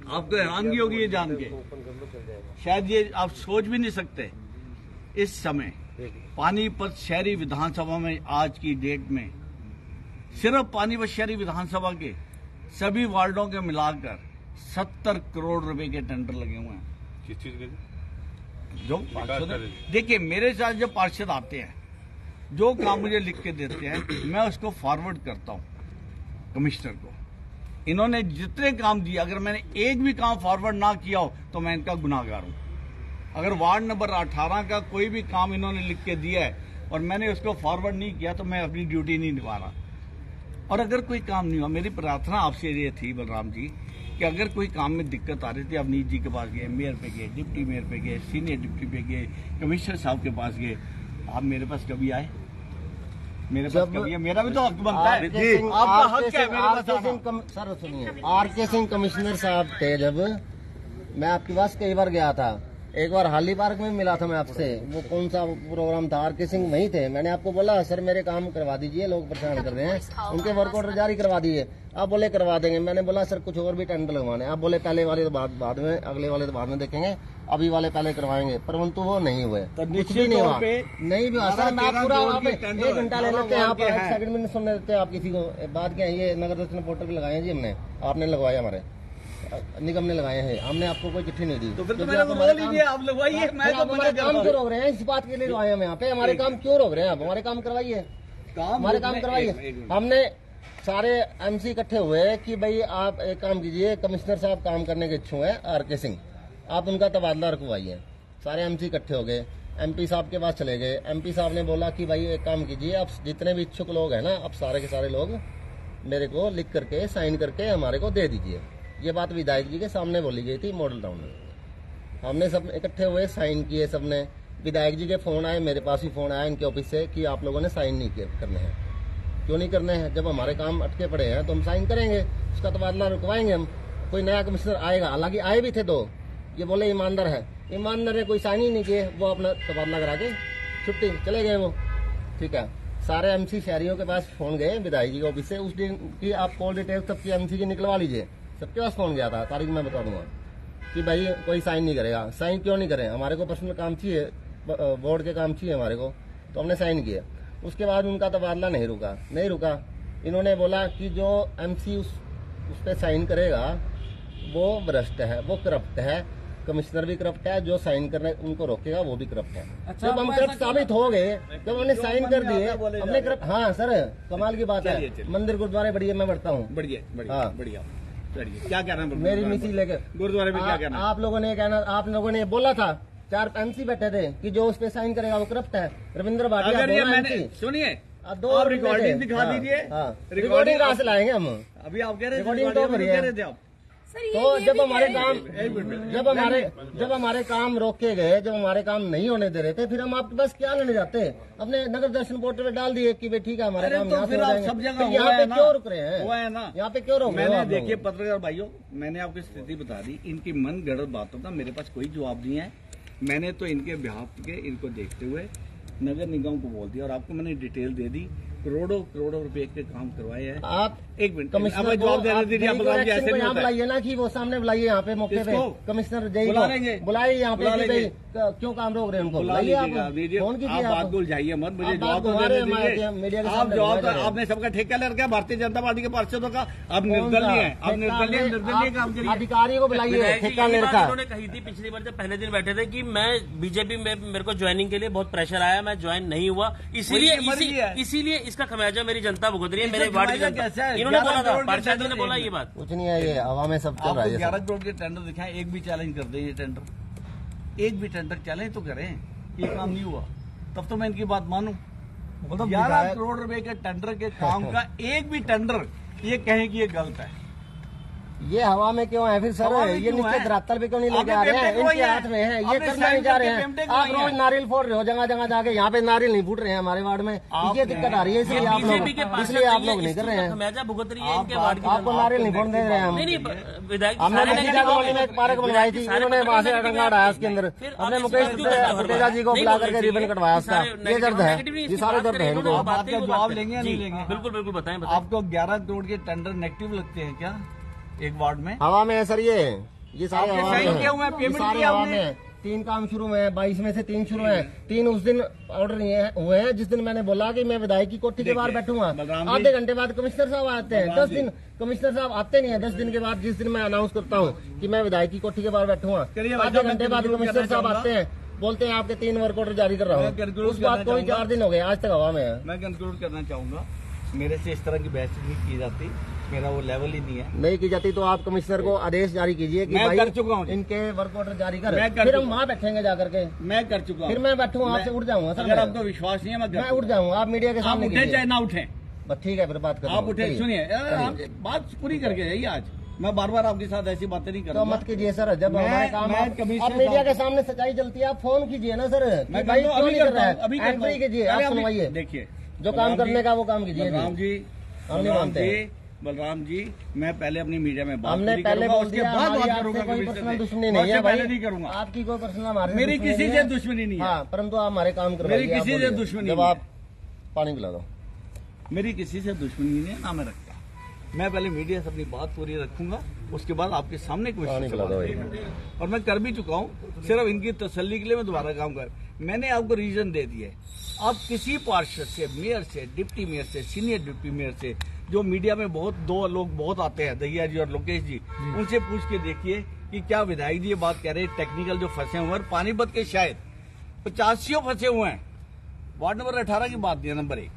आपको हैरानगी होगी ये जान के, शायद ये आप सोच भी नहीं सकते। इस समय पानीपत शहरी विधानसभा में आज की डेट में सिर्फ पानीपत शहरी विधानसभा के सभी वार्डों के मिलाकर 70 करोड़ रुपए के टेंडर लगे हुए हैं। किस चीज के? जो पार्षद, देखिए मेरे साथ जो पार्षद आते हैं, जो काम मुझे लिख के देते हैं, मैं उसको फॉरवर्ड करता हूँ कमिश्नर को। इन्होंने जितने काम दिए, अगर मैंने एक भी काम फॉरवर्ड ना किया हो तो मैं इनका गुनाहगार हूं। अगर वार्ड नंबर 18 का कोई भी काम इन्होंने लिख के दिया है और मैंने उसको फॉरवर्ड नहीं किया तो मैं अपनी ड्यूटी नहीं निभा रहा। और अगर कोई काम नहीं हुआ, मेरी प्रार्थना आपसे ये थी बलराम जी कि अगर कोई काम में दिक्कत आ रही थी, अवनीत जी के पास गए, मेयर पे गए, डिप्टी मेयर पे गए, सीनियर डिप्टी पे गए, कमिश्नर साहब के पास गए, आप मेरे पास कभी आए? मेरे पास कभी? मेरा भी तो हक बनता है, आपका हक है मेरे पास। सर सुनिए, आर.के. सिंह कमिश्नर साहब थे जब मैं आपके पास कई बार गया था, एक बार हाली पार्क में मिला था मैं आपसे, वो कौन सा प्रोग्राम था, आर.के. सिंह वहीं थे। मैंने आपको बोला सर मेरे काम करवा दीजिए, लोग परेशान कर रहे हैं, उनके वर्क ऑर्डर जारी करवा दीजिए। आप बोले करवा देंगे। मैंने बोला सर कुछ और भी टेंडर लगवाने, आप बोले पहले वाले तो बाद में, अगले वाले तो बाद में देखेंगे, अभी वाले पहले करवाएंगे, परंतु वो नहीं हुए, कुछ भी नहीं हुआ, नहीं भी हुआ। सर आप पूरा एक घंटा ले लेते हैं, आप 1 सेकंड में सुनने देते हैं आप किसी को। बात क्या है, ये नगर दर्शन पोर्टल पे लगाए हैं जी हमने, आपने लगवाया, हमारे निगम ने लगाए हैं, हमने आपको कोई चिट्ठी नहीं दी। तो फिर तो मेरे को बोल लीजिए, आप लगवाइए, मैं तो हमारे काम क्यों रोक रहे हैं? इस बात के लिए तो आए हम यहाँ पे, हमारे काम क्यों रोक रहे हैं आप? हमारे काम करवाइए, हमारे काम करवाइए। हमने सारे एमसी इकट्ठे हुए कि भाई आप एक काम कीजिए, कमिश्नर साहब काम करने के इच्छुक हैं आर.के. सिंह, आप उनका तबादला रखवाइए। सारे एमसी इकट्ठे हो गए, एमपी साहब के पास चले गए। एमपी साहब ने बोला कि भाई एक काम कीजिए, आप जितने भी इच्छुक लोग हैं ना, आप सारे के सारे लोग मेरे को लिख करके साइन करके हमारे को दे दीजिए। ये बात विधायक जी के सामने बोली गई थी मॉडल टाउन में। हमने सब इकट्ठे हुए, साइन किए सबने। विधायक जी के फोन आए, मेरे पास भी फोन आया इनके ऑफिस से कि आप लोगों ने साइन नहीं करने हैं। क्यों नहीं करने हैं? जब हमारे काम अटके पड़े हैं तो हम साइन करेंगे, उसका तबादला रुकवाएंगे हम। कोई नया कमिश्नर आएगा, हालांकि आए भी थे 2, ये बोले ईमानदार है, ईमानदार ने कोई साइन ही नहीं किए, वो अपना तबादला करा के छुट्टी चले गए वो। ठीक है, सारे एमसी शहरियों के पास फोन गए विधायक जी के ऑफिस से, उस दिन की आप कॉल डिटेल सबकी एमसी की निकलवा लीजिए। सबके पास फोन गया था, तारीख मैं बता दूंगा कि भाई कोई साइन नहीं करेगा। साइन क्यों नहीं करें? हमारे को पर्सनल काम चाहिए, बोर्ड के काम चाहिए हमारे को, तो हमने साइन किया। उसके बाद उनका तबादला नहीं रुका। इन्होंने बोला कि जो एमसी उस पर साइन करेगा वो भ्रष्ट है, वो करप्ट है, कमिश्नर भी करप्ट है, जो साइन करने उनको रोकेगा वो भी करप्ट है। अच्छा, जब हम करप्ट साबित हो गए, जब हमने साइन कर दिए, हमने करप्ट, हाँ सर कमाल की बात है, मंदिर गुरुद्वारे बढ़िया, मैं बढ़ता हूँ, बढ़िया क्या कहना है मेरी मिसी लेकर गुरुद्वारे में क्या कहना? आप लोगों ने बोला था, 4 एमसी बैठे थे कि जो उस पे साइन करेगा वो करप्ट है। रविंद्र भाटिया, सुनिए, 2 रिकॉर्डिंग दिखा दीजिए। रिकॉर्डिंग कहाँ से लाएंगे हम? अभी आप कह रहे हैं रिकॉर्डिंग तो करिए। थे आप। तो जब हमारे काम रोके गए, जब हमारे काम नहीं होने दे रहे थे, फिर हम आपके पास क्या लेने जाते? अपने नगर दर्शन पोर्टल पे डाल दिए कि भाई ठीक है हमारे काम यहाँ से हो जाएंगे। सब जगह यहाँ पे क्यों रुक रहे हैं? हुआ है ना, यहाँ पे क्यों रुक रहे हैं? मैंने देखिए पत्रकार भाइयों, मैंने आपकी स्थिति बता दी, इनकी मन गढ़ बातों का मेरे पास कोई जवाब नहीं है। मैंने तो इनके बिहाफ के, इनको देखते हुए नगर निगम को बोल दिया और आपको मैंने डिटेल दे दी, करोड़ों रुपए के काम करवाए हैं। आप एक मिनट कमिश्नर जवाब देने दीजिए, आप यहाँ बुलाइए ना कि वो सामने बुलाइए यहाँ पे मौके पे, कमिश्नर जय बुलाइए यहाँ पे कि भाई क्यों काम रोक रहे हैं उनको, बुलाइए आप, फोन कीजिए। आप बात को उलझाइए मत, मुझे जवाब मीडिया आप जवाब, आपने सबका ठेका ले रखा है भारतीय जनता पार्टी के पार्षदों का, आप निर्दलीय है, आप निर्दलीय काम करिए, अधिकारियों को बुलाइए, ठेका ले रखा। उन्होंने कही थी पिछली बार जब पहले दिन बैठे थे कि मैं बीजेपी में, मेरे को ज्वाइनिंग के लिए बहुत प्रेशर आया, मैं ज्वाइन नहीं हुआ, इसीलिए इसका खमियाजा मेरी जनता भुगत रही है, मेरे वार्ड की जनता। इन्होंने बोला था, पार्षदों ने बोला ये बात। कुछ नहीं है, ये हवा में सब चल रहा है। 11 करोड़ के टेंडर दिखाएं, एक भी चैलेंज कर दें, ये टेंडर, एक भी टेंडर चैलेंज तो करें, ये काम नहीं हुआ तब तो मैं इनकी बात मानूं। 11 करोड़ रुपए के टेंडर के काम का एक भी टेंडर ये कहें कि ये गलत है, ये हवा में क्यों है फिर सर? ये नीचे धरातल पे क्यों नहीं लेके आ रहे हैं? इनके हाथ में है, ये करना नहीं जा रहे हैं। आप रोज नारियल फोड़ रहे हो जगह जगह जाके, यहाँ पे नारियल नहीं फूट रहे हैं हमारे वार्ड में, ये दिक्कत आ रही है, इसलिए आप लोग नहीं कर रहे हैं। भुगत रही है इनके वार्ड की, आपको नारियल नहीं फोड़ने दे रहे हैं हम। हमने एक पार्क बनवाई थी, इन्होंने वहाँ से अटंगा हटाया, उसके अंदर हमने मुकेश भटेजा जी को बुला करके रिबन कटवाया उसका। ये दर्द है, ये सारे दर्द है इनको। आपका जवाब लेंगे या नहीं लेंगे? बिल्कुल बताएं। आपको 11 करोड़ के टेंडर नेगेटिव लगते हैं क्या एक वार्ड में? हवा में है सर, ये सारे हवा में है। 3 काम शुरू हुए हैं, 22 में से 3 शुरू हैं, 3 उस दिन ऑर्डर हुए हैं जिस दिन मैंने बोला कि मैं विधायक की कोठी के बाहर बैठूंगा। आधे घंटे बाद कमिश्नर साहब आते हैं, 10 दिन कमिश्नर साहब आते नहीं है। 10 दिन के बाद जिस दिन मैं अनाउंस करता हूँ कि मैं विधायक की कोठी के बाहर बैठूंगा, आधे घंटे बाद कमिश्नर साहब आते हैं, बोलते हैं आपके 3 वर्क ऑर्डर जारी कर रहा हूँ। उस बात को भी 4 दिन हो गए, आज तक हवा में है। मैं कंक्लूड करना चाहूंगा, मेरे से इस तरह की बहस नहीं की जाती, मेरा वो लेवल ही नहीं है। नहीं की जाती तो आप कमिश्नर को आदेश जारी कीजिए कि मैं भाई कर चुका हूँ, इनके वर्क ऑर्डर जारी कर, मैं फिर हम वहाँ बैठेंगे जाकर के। मैं कर चुका हूँ, फिर मैं बैठूंगा आपसे उठ जाऊंगा सर। अगर आपको विश्वास नहीं है मैं उठ जाऊंगा, आप मीडिया के सामने उठे चाहे ना उठे, बस ठीक है फिर बात करें। आप उठे, सुनिए आप बात पूरी करके जाइए। आज मैं बार बार आपके साथ ऐसी बातें नहीं करूँगा। तो मत कीजिए सर, जब हमारे काम आप मीडिया के सामने सच्चाई चलती है, आप फोन कीजिए ना सर। मैं भाई क्यों नहीं कर रहा है, अभी एंट्री कीजिए, आप सुनवाइए। देखिए जो काम करने का वो काम कीजिए। बलराम जी, हम नहीं मानते हैं। बलराम जी, मैं पहले अपनी मीडिया में बात हमने पहले बोल दिया, कोई पर्सनल दुश्मनी नहीं है भाई, नहीं करूंगा आपकी कोई पर्सनल हमारे मेरी किसी से दुश्मनी नहीं है। हाँ, परंतु आप हमारे काम करवाइए। मेरी किसी से दुश्मनी, जब आप पानी पिला दो। मेरी किसी से दुश्मनी नहीं है, ना मैं रखता। मैं पहले मीडिया से अपनी बात पूरी रखूंगा, उसके बाद आपके सामने क्वेश्चन और मैं कर भी चुका हूँ। सिर्फ इनकी तसल्ली के लिए मैं दोबारा काम कर, मैंने आपको रीजन दे दिए। आप किसी पार्षद से, मेयर से, डिप्टी मेयर से, सीनियर डिप्टी मेयर से, जो मीडिया में दो लोग बहुत आते हैं, दहिया जी और लोकेश जी, उनसे पूछ के देखिए कि क्या विधायक जी ये बात कह रहे हैं टेक्निकल जो फंसे हुए हैं, पानीपत के शायद 85 फंसे हुए हैं। वार्ड नंबर 18 की बात नहीं है, नंबर 1।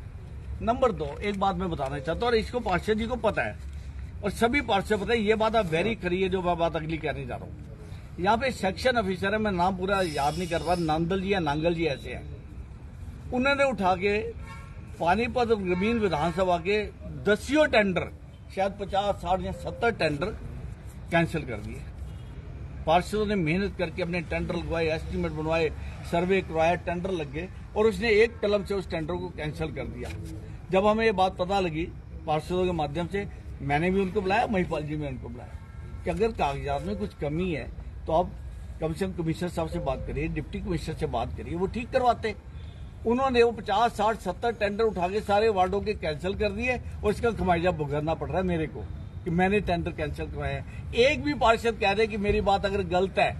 नंबर 2, एक बात मैं बताना चाहता हूँ और इसको पार्षद जी को पता है और सभी पार्षद पता है, ये बात आप वेरी करिए जो मैं बात अगली कहने जा रहा हूँ। यहाँ पे सेक्शन ऑफिसर है, मैं नाम पूरा याद नहीं कर रहा, नांदल जी या नांगल जी ऐसे हैं, उन्होंने उठा के पानीपत ग्रामीण विधानसभा के 10 टेंडर, शायद 50, 60 या 70 टेंडर कैंसिल कर दिए। पार्षदों ने मेहनत करके अपने टेंडर लगवाए, एस्टीमेट बनवाए, सर्वे करवाया, टेंडर लग गए और उसने एक कलम से उस टेंडर को कैंसिल कर दिया। जब हमें ये बात पता लगी पार्षदों के माध्यम से, मैंने भी उनको बुलाया, महिपाल जी ने उनको बुलाया कि अगर कागजात में कुछ कमी है तो आप कम से कम कमिश्नर साहब से बात करिए, डिप्टी कमिश्नर से बात करिए, वो ठीक करवाते। उन्होंने वो 50, 60, 70 टेंडर उठा के सारे वार्डों के कैंसिल कर दिए और इसका खमियाजा भुगतना पड़ रहा है मेरे को कि मैंने टेंडर कैंसिल करवाया। एक भी पार्षद कह दे कि मेरी बात अगर गलत है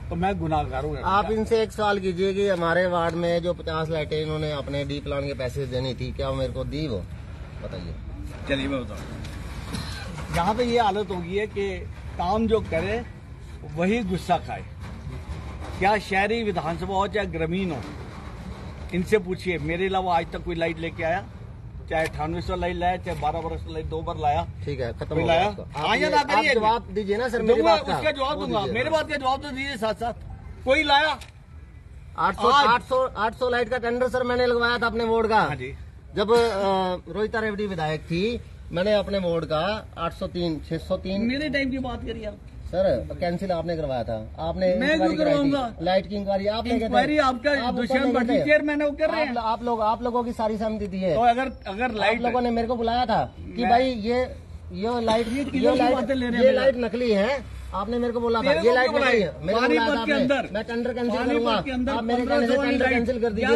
तो मैं गुनाहगार हूँ। आप इनसे एक सवाल कीजिए कि हमारे वार्ड में जो 50 लाइटें इन्होंने अपने डी प्लान के पैसे देनी थी, क्या वो मेरे को दी? वो बताइए। चलिए मैं बताऊँ। यहाँ पे ये हालत होगी है कि काम जो करे वही गुस्सा खाए। क्या शहरी विधानसभा हो चाहे ग्रामीण हो, इनसे पूछिए। मेरे अलावा आज तक कोई लाइट लेके आया? चाहे 9800 लाइट लाया, चाहे 12 बरस लाइट 2 बार लाया। ठीक है, खत्म हो लाया। आप जवाब दीजिए ना सर, मेरी बात का। उसका जवाब दूंगा, मेरी बात का जवाब तो दीजिए साथ साथ। कोई लाया? 800 लाइट का टेंडर सर मैंने लगवाया था अपने वार्ड का। जब रोहिता रेवड़ी विधायक थी, मैंने अपने वार्ड का 803, 603। मेरे टाइम की बात करिए आप सर, कैंसिल आपने करवाया था। आपने मैं क्यों करवाऊंगा? लाइट की इंक्वायरी आपने आपका दुष्यंत भट्टी चेयरमैन है, वो कर रहे हैं। आप लोगों की सारी सहमति थी है। तो अगर लाइट लोगों ने मेरे को बुलाया था कि भाई ये लाइट नकली है, आपने मेरे को बोला था ये लाइट नकली है। मैं टेंडर कैंसिल करूंगा, आप मेरे कहने से टेंडर कैंसिल कर दीजिए।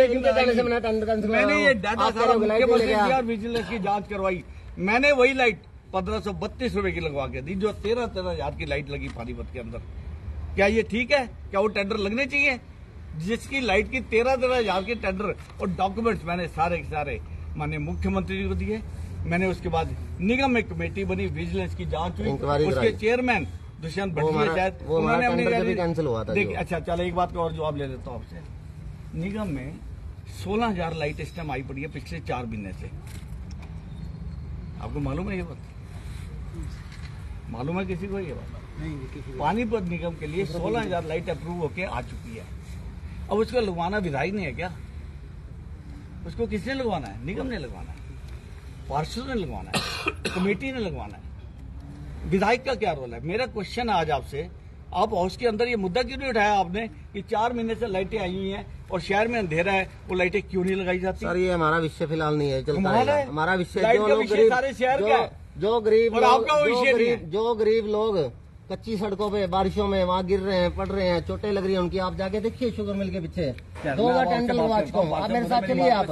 इनके कहने से मैंने टेंडर कैंसिल किया। मैंने ये डाटा सारा मुख्यमंत्री और विजिलेंस की जांच करवाई। मैंने वही लाइट 1532 रुपए की लगवा के दी जो 13 हजार की लाइट लगी पानीपत के अंदर। क्या ये ठीक है? क्या वो टेंडर लगने चाहिए? जिसकी लाइट की 13 हजार के टेंडर और डॉक्यूमेंट्स मैंने सारे के सारे माननीय मुख्यमंत्री जी को दिए। मैंने उसके बाद निगम में कमेटी बनी, विजिलेंस की जांच हुई, उसके चेयरमैन दुष्यंत भट्टी शायद उन्होंने अपनी कैंसिल हुआ था। देखिए, अच्छा चलो एक बात का और जवाब ले लेता हूँ आपसे। निगम में 16,000 लाइट इस टाइम आई पड़ी है पिछले 4 महीने से। आपको मालूम है ये बात? मालूम है किसी को ये बात? नहीं। पानीपत निगम के लिए 16,000 लाइट अप्रूव होके आ चुकी है। अब उसको लगवाना विधायक नहीं है क्या? उसको किसने लगवाना है? निगम ने लगवाना है, पार्षद ने लगवाना है, कमेटी ने लगवाना है। विधायक का क्या रोल है? मेरा क्वेश्चन है आज आपसे, आप हाउस के अंदर ये मुद्दा क्यों नहीं उठाया आपने कि 4 महीने से लाइटें आई हुई हैं और शहर में अंधेरा है, वो लाइटें क्यों नहीं लगाई जाती? सर, ये हमारा विषय फिलहाल नहीं है, चलता है हमारा विषय। सारे शहर का जो गरीब लोग कच्ची सड़कों पे बारिशों में वहाँ गिर रहे हैं, पड़ रहे हैं, चोटें लग रही है उनकी, आप जाके देखिए शुगर मिल के पीछे 2 बार टेंडर लगवा चुका हूँ। आप मेरे साथ चलिए, आप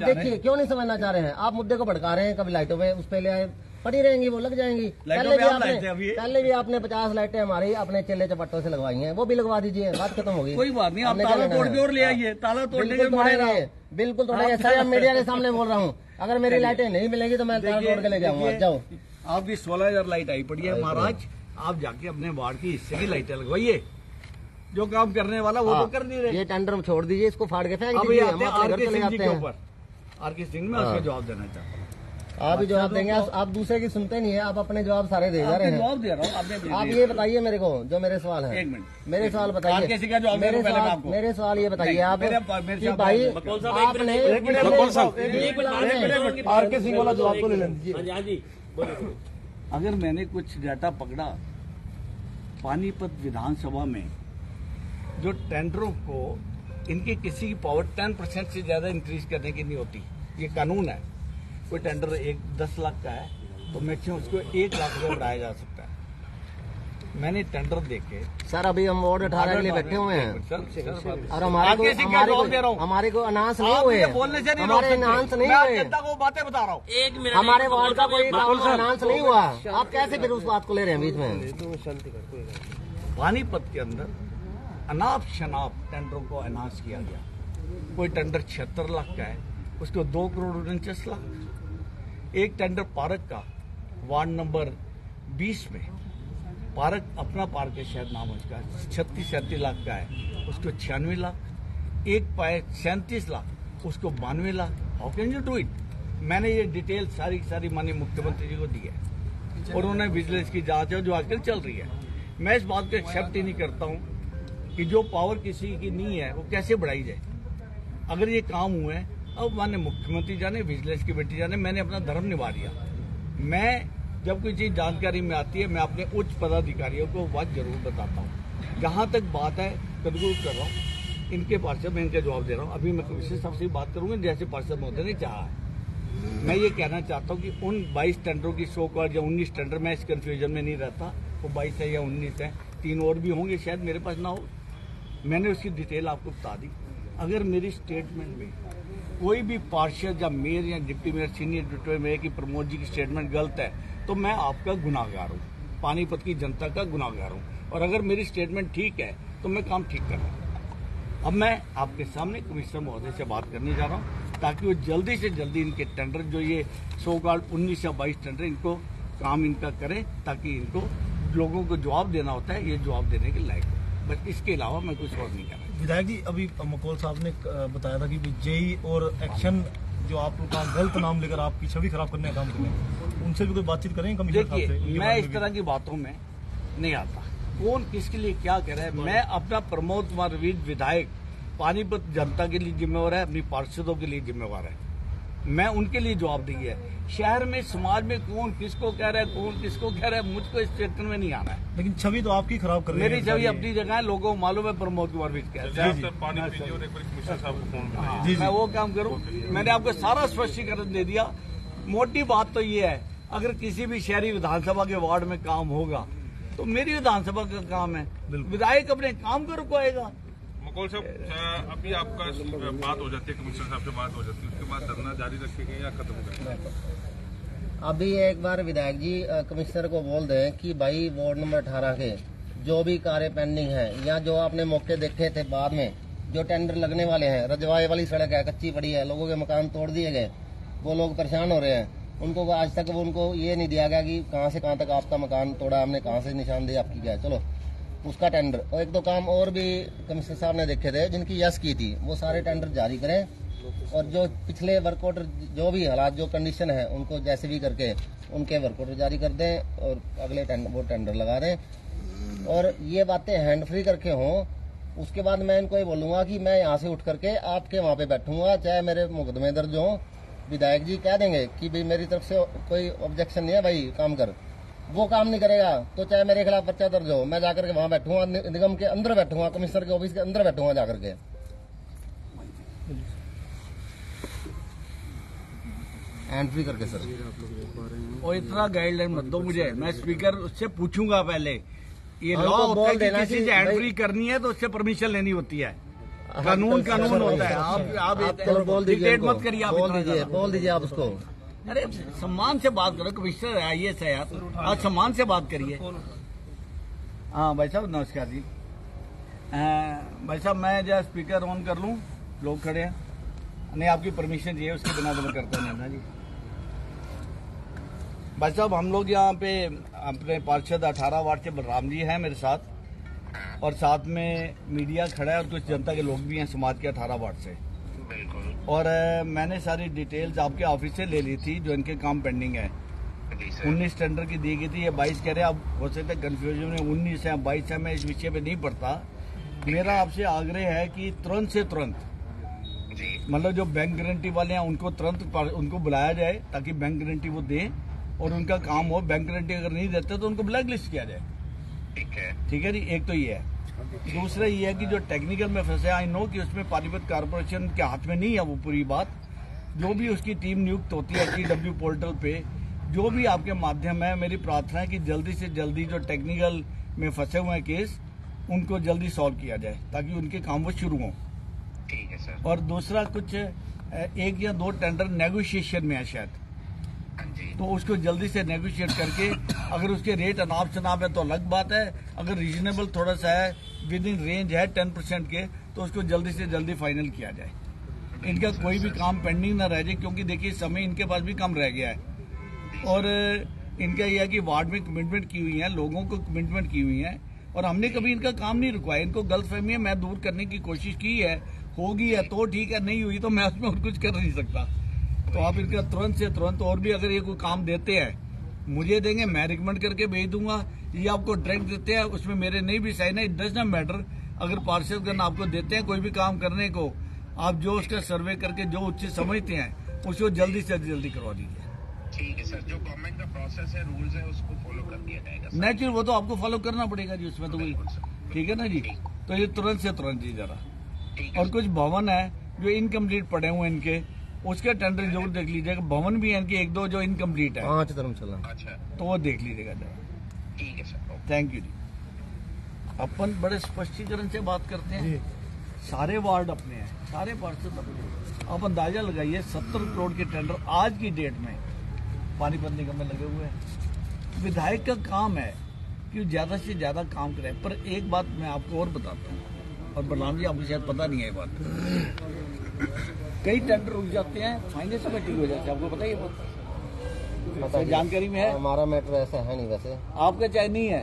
देखिए क्यों नहीं समझना चाह रहे हैं? आप मुद्दे को भड़का रहे हैं। कभी लाइटों पे उस पे ले आए, पड़ी रहेंगी, वो लग जाएंगी। पहले भी आपने 50 लाइटें हमारी अपने चेले चपट्टों से लगवाई हैं, वो भी लगवा दीजिए, बात खत्म होगी। कोई बात नहीं, आप ताला तोड़ के और ले आइए, ताला तोड़ने के बिल्कुल तोड़ेंगे सर। मीडिया के सामने बोल रहा हूँ, अगर मेरी लाइटें नहीं मिलेंगी तो मैं ताला तोड़ के ले जाऊंगा। जाओ, आपकी 16,000 लाइट आई पड़ी है महाराज, आप जाके अपने वार्ड की हिस्से की लाइटें लगवाइए। जो काम करने वाला वो तो कर नहीं रहे। ये टेंडर छोड़ दीजिए, इसको फाड़ के फेंक दीजिए, हम अपने घर चले जाते हैं। आर.के. सिंह, मैं उसका जवाब देना चाहता हूँ। आप भी जवाब देंगे? आप दूसरे की सुनते नहीं है, आप अपने जवाब सारे दे जा रहे हैं। जवाब दे रहा हूँ, आप ये बताइए मेरे को, जो मेरे सवाल है। एक मिनट, मेरे सवाल बताइए। मेरे सवाल ये बताइए आप कि भाई आपने आर.के. सिंह वाला जवाब तो ले लीजिए। अगर मैंने कुछ डाटा पकड़ा पानीपत विधानसभा में, जो टेंडरों को इनके किसी की पावर 10% से ज्यादा इंक्रीज करने की नहीं होती, ये कानून है। कोई टेंडर 10 लाख का है तो मैक्सिमम उसको 1 लाख रुपये बढ़ाया जा सकता है। मैंने टेंडर देखे सर, अभी हम वार्ड 18 के लिए बैठे हुए हैं और हमारे को अनाउंस नहीं हुए, हमारे अनाउंस नहीं हुए, बातें बता रहा हूँ। एक मिनट, हमारे वार्ड का कोई अनाउंस नहीं हुआ, आप कैसे फिर उस बात को ले रहे हैं बीच में? पानीपत के अंदर अनाप शनाप टेंडरों को अनाउंस किया गया। कोई टेंडर 76 लाख का है, उसको 2 करोड़ 49 लाख। एक टेंडर पार्क का वार्ड नंबर 20 में, पार्क अपना पार्क है शायद नाम उसका, 36-37 लाख का है, उसको 96 लाख। एक पाए 37 लाख, उसको 92 lakh. How can you do it? मैंने ये डिटेल सारी माननीय मुख्यमंत्री जी को दी है और उन्होंने विजिलेंस की जांच है जो आजकल चल रही है। मैं इस बात को एक्सेप्ट ही नहीं करता हूँ कि जो पावर किसी की नहीं है वो कैसे बढ़ाई जाए। अगर ये काम हुए हैं, अब माननीय मुख्यमंत्री जाने, विजिलेंस की बेटी जाने, मैंने अपना धर्म निभा दिया। मैं जब कोई चीज जानकारी में आती है, मैं अपने उच्च पदाधिकारियों को बात जरूर बताता हूँ। जहां तक बात है कदगुरु कर रहा हूँ, इनके पार्षद में इनका जवाब दे रहा हूँ। अभी मैं कमिश्नर साहब से बात करूंगा जैसे पार्षद महोदय ने चाहा है। मैं ये कहना चाहता हूँ कि उन 22 टेंडरों की 100 करोड़ या 19 टेंडर, मैं इस कंफ्यूजन में नहीं रहता, वो 22 है या 19 है, 3 और भी होंगे शायद मेरे पास ना हो। मैंने उसकी डिटेल आपको बता दी। अगर मेरी स्टेटमेंट में कोई भी पार्षद या मेयर या deputy mayor, senior deputy mayor की प्रमोद जी की स्टेटमेंट गलत है तो मैं आपका गुनाहगार हूँ, पानीपत की जनता का गुनाहगार हूँ। और अगर मेरी स्टेटमेंट ठीक है तो मैं काम ठीक कर रहा हूँ। अब मैं आपके सामने कमिश्नर महोदय से बात करने जा रहा हूँ ताकि वो जल्दी से जल्दी इनके टेंडर, जो ये 19 या 22 टेंडर, इनको काम इनका करें ताकि इनको लोगों को जवाब देना होता है, ये जवाब देने के लायक हो। बस इसके अलावा मैं कुछ और नहीं करना। विधायक जी, अभी मकोल साहब ने बताया था कि जेई और एक्शन जो आप का गलत नाम लेकर आपकी छवि खराब करने का काम कर रहे हैं, उनसे भी कोई बातचीत करेंगे कमिश्नर साहब से? मैं इस तरह की बातों में नहीं आता। कौन किसके लिए क्या कह रहा है, मैं अपना प्रमोद कुमार विधायक पानीपत जनता के लिए जिम्मेवार है, अपनी पार्षदों के लिए जिम्मेवार है। मैं उनके लिए जवाब दी है। शहर में, समाज में कौन किसको कह रहा है, कौन किसको कह रहा है, मुझको इस चक्कर में नहीं आना है। लेकिन छवि तो आपकी खराब कर रही है। मेरी छवि अपनी जगह है, लोगों को मालूम है प्रमोद कुमार विज क्या है। मैं वो काम करूँ, मैंने आपको सारा स्पष्टीकरण दे दिया। मोटी बात तो ये है, अगर किसी भी शहरी विधानसभा के वार्ड में काम होगा तो मेरी विधानसभा का काम है, विधायक अपने काम को रुकवाएगा। मकोल साहब, अभी आपका बात हो जाती है, कमिश्नर साहब से बात हो जाती है, उसके बाद धरना जारी रखेंगे या खत्म करेंगे? अभी एक बार विधायक जी कमिश्नर को बोल दें कि भाई वार्ड नंबर 18 के जो भी कार्य पेंडिंग है या जो आपने मौके देखे थे बाद में, जो टेंडर लगने वाले हैं, रजवाए वाली सड़क है, कच्ची पड़ी है, लोगों के मकान तोड़ दिए गए, वो लोग परेशान हो रहे हैं। उनको आज तक उनको ये नहीं दिया गया कि कहाँ से कहाँ तक आपका मकान तोड़ा हमने, कहाँ से निशानदेही आपकी क्या है। चलो उसका टेंडर, और 1-2 काम और भी कमिश्नर साहब ने देखे थे जिनकी यस की थी, वो सारे टेंडर जारी करें। और जो पिछले वर्क ऑर्डर, जो भी हालात, जो कंडीशन है, उनको जैसे भी करके उनके वर्क ऑर्डर जारी कर दें और अगले वो टेंडर लगा दें। और ये बातें हैंड फ्री करके हों। उसके बाद मैं इनको ये बोलूंगा कि मैं यहाँ से उठ करके आपके वहाँ पे बैठूंगा, चाहे मेरे मुकदमे दर्ज हों, विधायक जी कह देंगे कि भाई मेरी तरफ से कोई ऑब्जेक्शन नहीं है, भाई काम कर। वो काम नहीं करेगा तो चाहे मेरे खिलाफ पर्चा दर्ज हो, मैं जाकर के वहाँ बैठूंगा, निगम के अंदर बैठूंगा, कमिश्नर के ऑफिस के अंदर बैठूंगा जाकर के। एंट्री करके सर। और इतना गाइडलाइन मत दो मुझे, मैं स्पीकर उससे पूछूंगा पहले। ये लॉ होता है कि किसी से एंट्री करनी है तो उससे परमिशन लेनी होती है, कानून होता है। आप बोल दीजिए, मत करिए, बोल दीजिए आप उसको। अरे सम्मान से बात करो, कमिश्नर है, IAS है यार, आप सम्मान से बात करिए। हाँ भाई साहब नमस्कार जी। भाई साहब मैं जो स्पीकर ऑन कर लूँ, लोग खड़े हैं, नहीं आपकी परमिशन चाहिए, उसके बिना तो मैं करता नहीं ना जी। भाई साहब हम लोग यहाँ पे अपने पार्षद 18 वार्ड से बलराम जी हैं मेरे साथ, और साथ में मीडिया खड़ा है और कुछ जनता के लोग भी हैं समाज के 18 वार्ड से। और मैंने सारी डिटेल्स आपके ऑफिस से ले ली थी जो इनके काम पेंडिंग है। 19 टेंडर की दी गई थी, ये 22 कह रहे हैं। अब हो सकता है कन्फ्यूजन में 19 है 22 है, मैं इस विषय पे नहीं पढ़ता। मेरा आपसे आग्रह है कि तुरंत से तुरंत मतलब जो बैंक गारंटी वाले हैं उनको तुरंत उनको बुलाया जाए ताकि बैंक गारंटी वो दें और उनका काम हो। बैंक गारंटी अगर नहीं देते तो उनको ब्लैक लिस्ट किया जाए। ठीक है जी, एक तो ये है। दूसरा ये है कि जो टेक्निकल में फंसे, आई नो कि उसमें पानीपत कारपोरेशन के हाथ में नहीं है वो पूरी बात। जो भी उसकी टीम नियुक्त होती है HEW पोर्टल पे, जो भी आपके माध्यम है, मेरी प्रार्थना है कि जल्दी से जल्दी जो टेक्निकल में फंसे हुए हैं केस उनको जल्दी सॉल्व किया जाए ताकि उनके काम वो शुरू हों। ठीक है सर। और दूसरा कुछ 1 या 2 टेंडर नेगोशिएशन में है शायद, तो उसको जल्दी से नेगोशिएट करके अगर उसके रेट अनाप शनाप है तो अलग बात है, अगर रीजनेबल थोड़ा सा है विद इन रेंज है 10% के तो उसको जल्दी से जल्दी फाइनल किया जाए। इनका कोई भी काम पेंडिंग ना रह जाए क्योंकि देखिए समय इनके पास भी कम रह गया है। और इनका यह है कि वार्ड में कमिटमेंट की हुई है, लोगों को कमिटमेंट की हुई है और हमने कभी इनका काम नहीं रुकवाया। इनको गलतफहमी है, मैं दूर करने की कोशिश की है, होगी है तो ठीक है, नहीं हुई तो मैं उसमें और कुछ कर नहीं सकता। तो आप इनका तुरंत से तुरंत, और भी अगर ये कोई काम देते हैं मुझे देंगे, मैं रिकमेंड करके भेज दूंगा। ये आपको डायरेक्ट देते हैं, उसमें मेरे नहीं भी साइन है, इट डज नॉट मैटर। अगर पार्षदगण आपको देते हैं कोई भी काम करने को, आप जो उसका सर्वे करके जो उचित समझते हैं उसको जल्दी से जल्दी करवा दीजिए। ठीक है सर। जो गवर्नमेंट का प्रोसेस है, रूल्स है, उसको फॉलो कर दिया जाएगा। नेचुरल वो तो आपको फॉलो करना पड़ेगा जी, उसमें तो कोई, ठीक है ना जी। तो ये तुरंत से तुरंत जी जरा। और कुछ भवन है जो इनकम्प्लीट पड़े हुए हैं इनके, उसके टेंडर जरूर देख लीजिएगा। भवन भी है इनके 1-2 जो इनकम्प्लीट है। 5 धर्मशाला। अच्छा, तो वो देख लीजिएगा जरा। ठीक है सर। थैंक यू जी। अपन बड़े स्पष्टीकरण से बात करते हैं, सारे वार्ड अपने हैं, सारे पार्षद अपने हैं। आप अंदाजा लगाइए 70 करोड़ के टेंडर आज की डेट में पानीपत निगम में लगे हुए हैं। विधायक का काम है कि ज्यादा से ज्यादा काम करे। पर एक बात मैं आपको और बताता हूँ, और बलराम जी आपको शायद पता नहीं है ये बात, कई टेंडर रुक जाते हैं, फाइनेंस कमेटी हो जाती है, आपको पता ही है? जानकारी में है? हमारा मैटर ऐसा है नहीं वैसे, आपका चाहे नहीं है।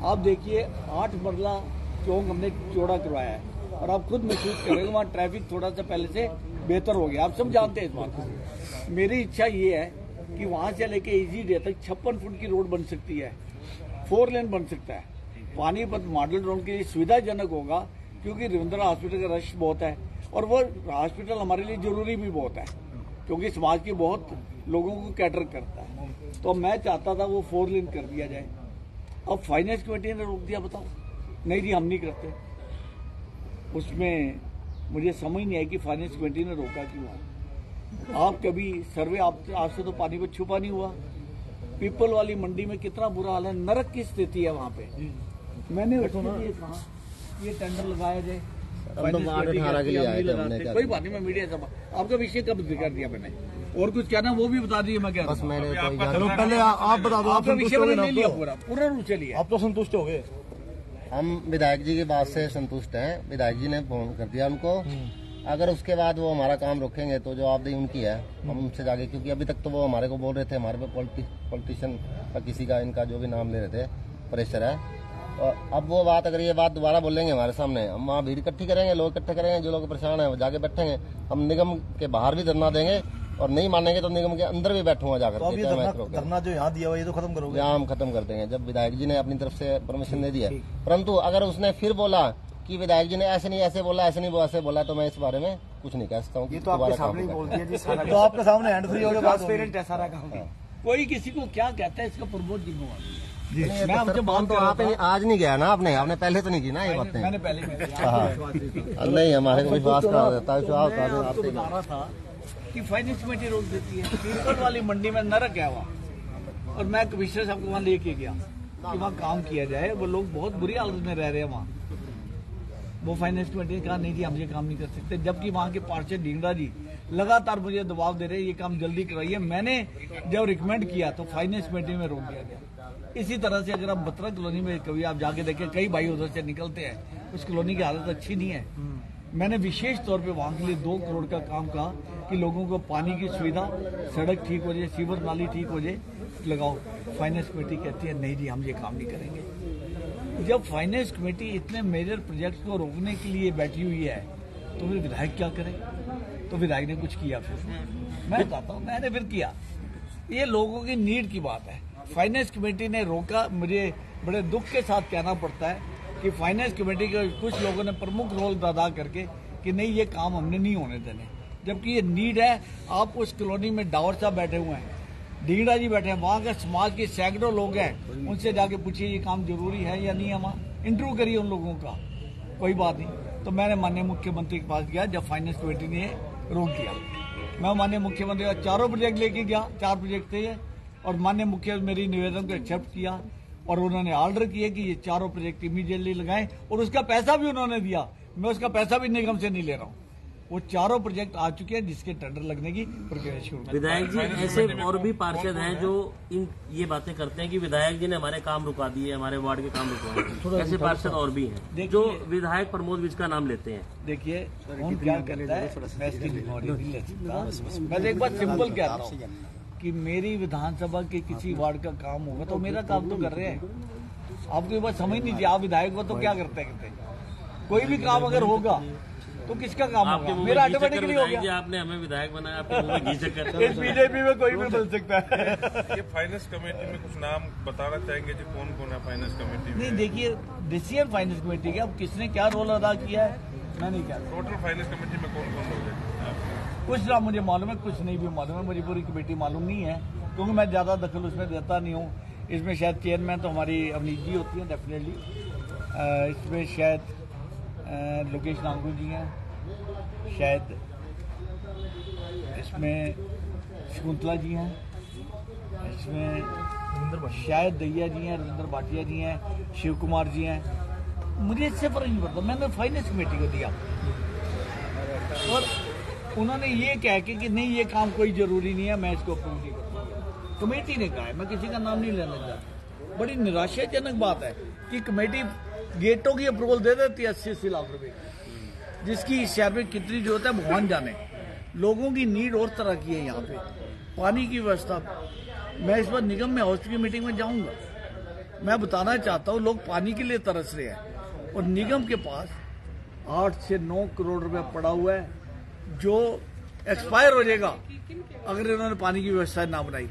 आप देखिए 8 मरला चौक हमने चौड़ा करवाया है और आप खुद महसूस करेंगे वहाँ ट्रैफिक थोड़ा सा पहले से बेहतर हो गया। आप सब जानते हैं इस बात को। मेरी इच्छा ये है कि वहाँ से लेके इजी डे तक 56 फुट की रोड बन सकती है, 4 लेन बन सकता है। पानीपत मॉडल रोड के लिए सुविधाजनक होगा क्योंकि रविंद्रा हॉस्पिटल का रश बहुत है और वो हॉस्पिटल हमारे लिए जरूरी भी बहुत है क्योंकि समाज के बहुत लोगों को कैटर करता है। तो मैं चाहता था वो 4 लेन कर दिया जाए। अब फाइनेंस कमेटी ने रोक दिया, बताओ। नहीं जी हम नहीं करते। उसमें मुझे समझ नहीं आई कि फाइनेंस कमेटी ने रोका क्यों। आप कभी सर्वे आपसे तो पानीपत छुपा नहीं हुआ। पीपल वाली मंडी में कितना बुरा हाल है, नरक की स्थिति है वहाँ पे। मैंने कहा ये टेंडर लगाया जाए, कोई बात नहीं, मैं मीडिया से आपका विषय कब जिक्र दिया मैंने, और कुछ कहना वो भी बता दिए। मैं कह रहा हूँ चलो पहले आप बता दो, आपका विषय मैंने ले लिया पूरा रूप से लिया। आप तो संतुष्ट हो गए? हम विधायक जी की बात से संतुष्ट हैं। विधायक जी ने फोन कर दिया उनको, अगर उसके बाद वो हमारा काम रोकेंगे तो जवाबदेही उनकी है। हम उनसे जाके, क्योंकि अभी तक तो वो हमारे को बोल रहे थे हमारे पे पॉलिटिशियन का किसी का इनका जो भी नाम ले रहे थे प्रेशर है। और अब वो बात, अगर ये बात दोबारा बोलेंगे हमारे सामने, हम वहाँ भीड़ इकट्ठी करेंगे, लोग इकट्ठे करेंगे, जो लोग परेशान है वो जाके बैठेंगे। हम निगम के बाहर भी धरना देंगे और नहीं मानेंगे तो निगम के अंदर भी बैठूंगा जाकर। तो धरना जो यहाँ दिया हुआ ये तो खत्म करोगे? यहाँ हम खत्म कर देंगे जब विधायक जी ने अपनी तरफ से परमिशन दे दिया। परंतु अगर उसने फिर बोला कि विधायक जी ने ऐसे नहीं ऐसे बोला, ऐसे नहीं वो ऐसे बोला, तो मैं इस बारे में कुछ नहीं कह सकता हूँ। तो आपके सामने बोल दिया जी, तो आपके सामने हैंड फ्री हो गया, ट्रांसपेरेंट है सारा काम। कोई किसी को क्या कहता है इसका प्रमोद जिम्मेवार। मैं आपसे बात तो आप आज नहीं गया ना, आपने पहले तो नहीं की ना ये बातें। मैंने पहले नहीं, हमारे को विश्वास करा देता है था कि फाइनेंस कमेटी रोक देती है। पीपल वाली मंडी में नरक है वहाँ, और मैं कमिश्नर साहब को वहाँ लेके गया कि वहाँ काम किया जाए। वो लोग बहुत बुरी हालत में रह रहे हैं वहाँ। वो फाइनेंस कमेटी ने कहा नहीं जी हम ये काम नहीं कर सकते, जबकि वहाँ के पार्षद ढींगरा जी लगातार मुझे दबाव दे रहे हैं ये काम जल्दी करवाइए। मैंने जब रिकमेंड किया तो फाइनेंस कमेटी में रोक दिया गया। इसी तरह से अगर आप बत्रा कॉलोनी में कभी आप जाके देखें, कई भाई उधर से निकलते हैं, उस कॉलोनी की हालत अच्छी नहीं है। मैंने विशेष तौर पे वहाँ के लिए 2 करोड़ का काम कहा कि लोगों को पानी की सुविधा, सड़क ठीक हो जाए, सीवर नाली ठीक हो जाए, लगाओ। फाइनेंस कमेटी कहती है नहीं जी हम ये काम नहीं करेंगे। जब फाइनेंस कमेटी इतने मेजर प्रोजेक्ट्स को रोकने के लिए बैठी हुई है तो फिर विधायक क्या करें। तो विधायक ने कुछ किया फिर? मैं बताता हूँ, मैंने फिर किया। ये लोगों की नीड की बात है। फाइनेंस कमेटी ने रोका। मुझे बड़े दुख के साथ कहना पड़ता है कि फाइनेंस कमेटी के कुछ लोगों ने प्रमुख रोल अदा करके कि नहीं ये काम हमने नहीं होने देने, जबकि ये नीड है। आप उस कॉलोनी में डावर साहब बैठे हुए हैं, ढींगड़ा जी बैठे हैं, वहाँ के समाज के सैकड़ों लोग हैं, उनसे जाके पूछिए ये काम जरूरी है या नहीं है। वहाँ इंटरव्यू करिए उन लोगों का, कोई बात नहीं। तो मैंने माननीय मुख्यमंत्री के पास गया जब फाइनेंस कमेटी ने रोक दिया। मैं माननीय मुख्यमंत्री का 4 प्रोजेक्ट लेके गया, 4 प्रोजेक्ट थे ये, और माननीय मुख्य मेरी निवेदन को एक्सेप्ट किया और उन्होंने ऑर्डर किए कि ये 4 प्रोजेक्ट इमीडिएटली लगाएं, और उसका पैसा भी उन्होंने दिया। मैं उसका पैसा भी निगम से नहीं ले रहा हूँ। वो 4 प्रोजेक्ट आ चुके हैं जिसके टेंडर लगने की प्रक्रिया शुरू। विधायक जी ऐसे और भी पार्षद हैं जो ये बातें करते हैं कि विधायक जी ने हमारे काम रुका दिए, हमारे वार्ड के काम रुकवाए। ऐसे पार्षद और भी हैं जो विधायक प्रमोद विज का नाम लेते हैं। देखिए कौन क्या करता है, मैं इसकी जिम्मेवारी नहीं ले सकता। मैं एक बात सिंपल कहता हूँ कि मेरी विधानसभा के किसी वार्ड का काम होगा तो मेरा काम तो कर रहे हैं। आपको ये बात समझ नहीं थी। आप विधायक हो तो क्या करते कोई भी काम अगर होगा तो किसका काम होगा? मेरा ऑटोमेटिकली हो गया। आपने हमें विधायक बनाया, आपके मुंह में घी चक्कर। इस बीजेपी में कोई भी बन सकता है। ये फाइनेंस कमेटी में कुछ नाम बताना चाहेंगे जी, कौन कौन है फाइनेंस कमेटी में? नहीं, देखिए डिसीजन फाइनेंस कमेटी का, अब किसने क्या रोल अदा किया है मैं नहीं कहता। टोटल फाइनेंस कमेटी में कौन कौन लोग हैं? कुछ ना मुझे मालूम है, कुछ नहीं भी मालूम है। मुझे पूरी कमेटी मालूम नहीं है क्योंकि मैं ज्यादा दखल उसमें देता नहीं हूँ। इसमें शायद चेयरमैन तो हमारी अवनीत जी होती है डेफिनेटली। इसमें शायद लोकेश नांगू जी हैं, शायद इसमें शकुंतला जी हैं, इसमें शायद दैया जी हैं, रविंद्र भाटिया जी हैं, शिव कुमार जी हैं। मुझे इससे फर्क नहीं पड़ता। मैंने फाइनेंस कमेटी को दिया और उन्होंने ये कह के कि नहीं ये काम कोई जरूरी नहीं है, मैं इसको अप्रूव नहीं करूँगा। कमेटी ने कहा है, मैं किसी का नाम नहीं लेना चाहता। बड़ी निराशाजनक बात है कि कमेटी गेटों की अप्रूवल दे देती है 80-80 लाख रुपए, जिसकी इस शहर में कितनी जरूरत है भगवान जाने। लोगों की नीड और तरह की है। यहाँ पे पानी की व्यवस्था, मैं इस बार निगम में हाउस की मीटिंग में जाऊंगा। मैं बताना चाहता हूँ लोग पानी के लिए तरस रहे हैं और निगम के पास 8 से 9 करोड़ रुपया पड़ा हुआ है जो एक्सपायर हो जाएगा अगर इन्होंने पानी की व्यवस्था ना बनाई।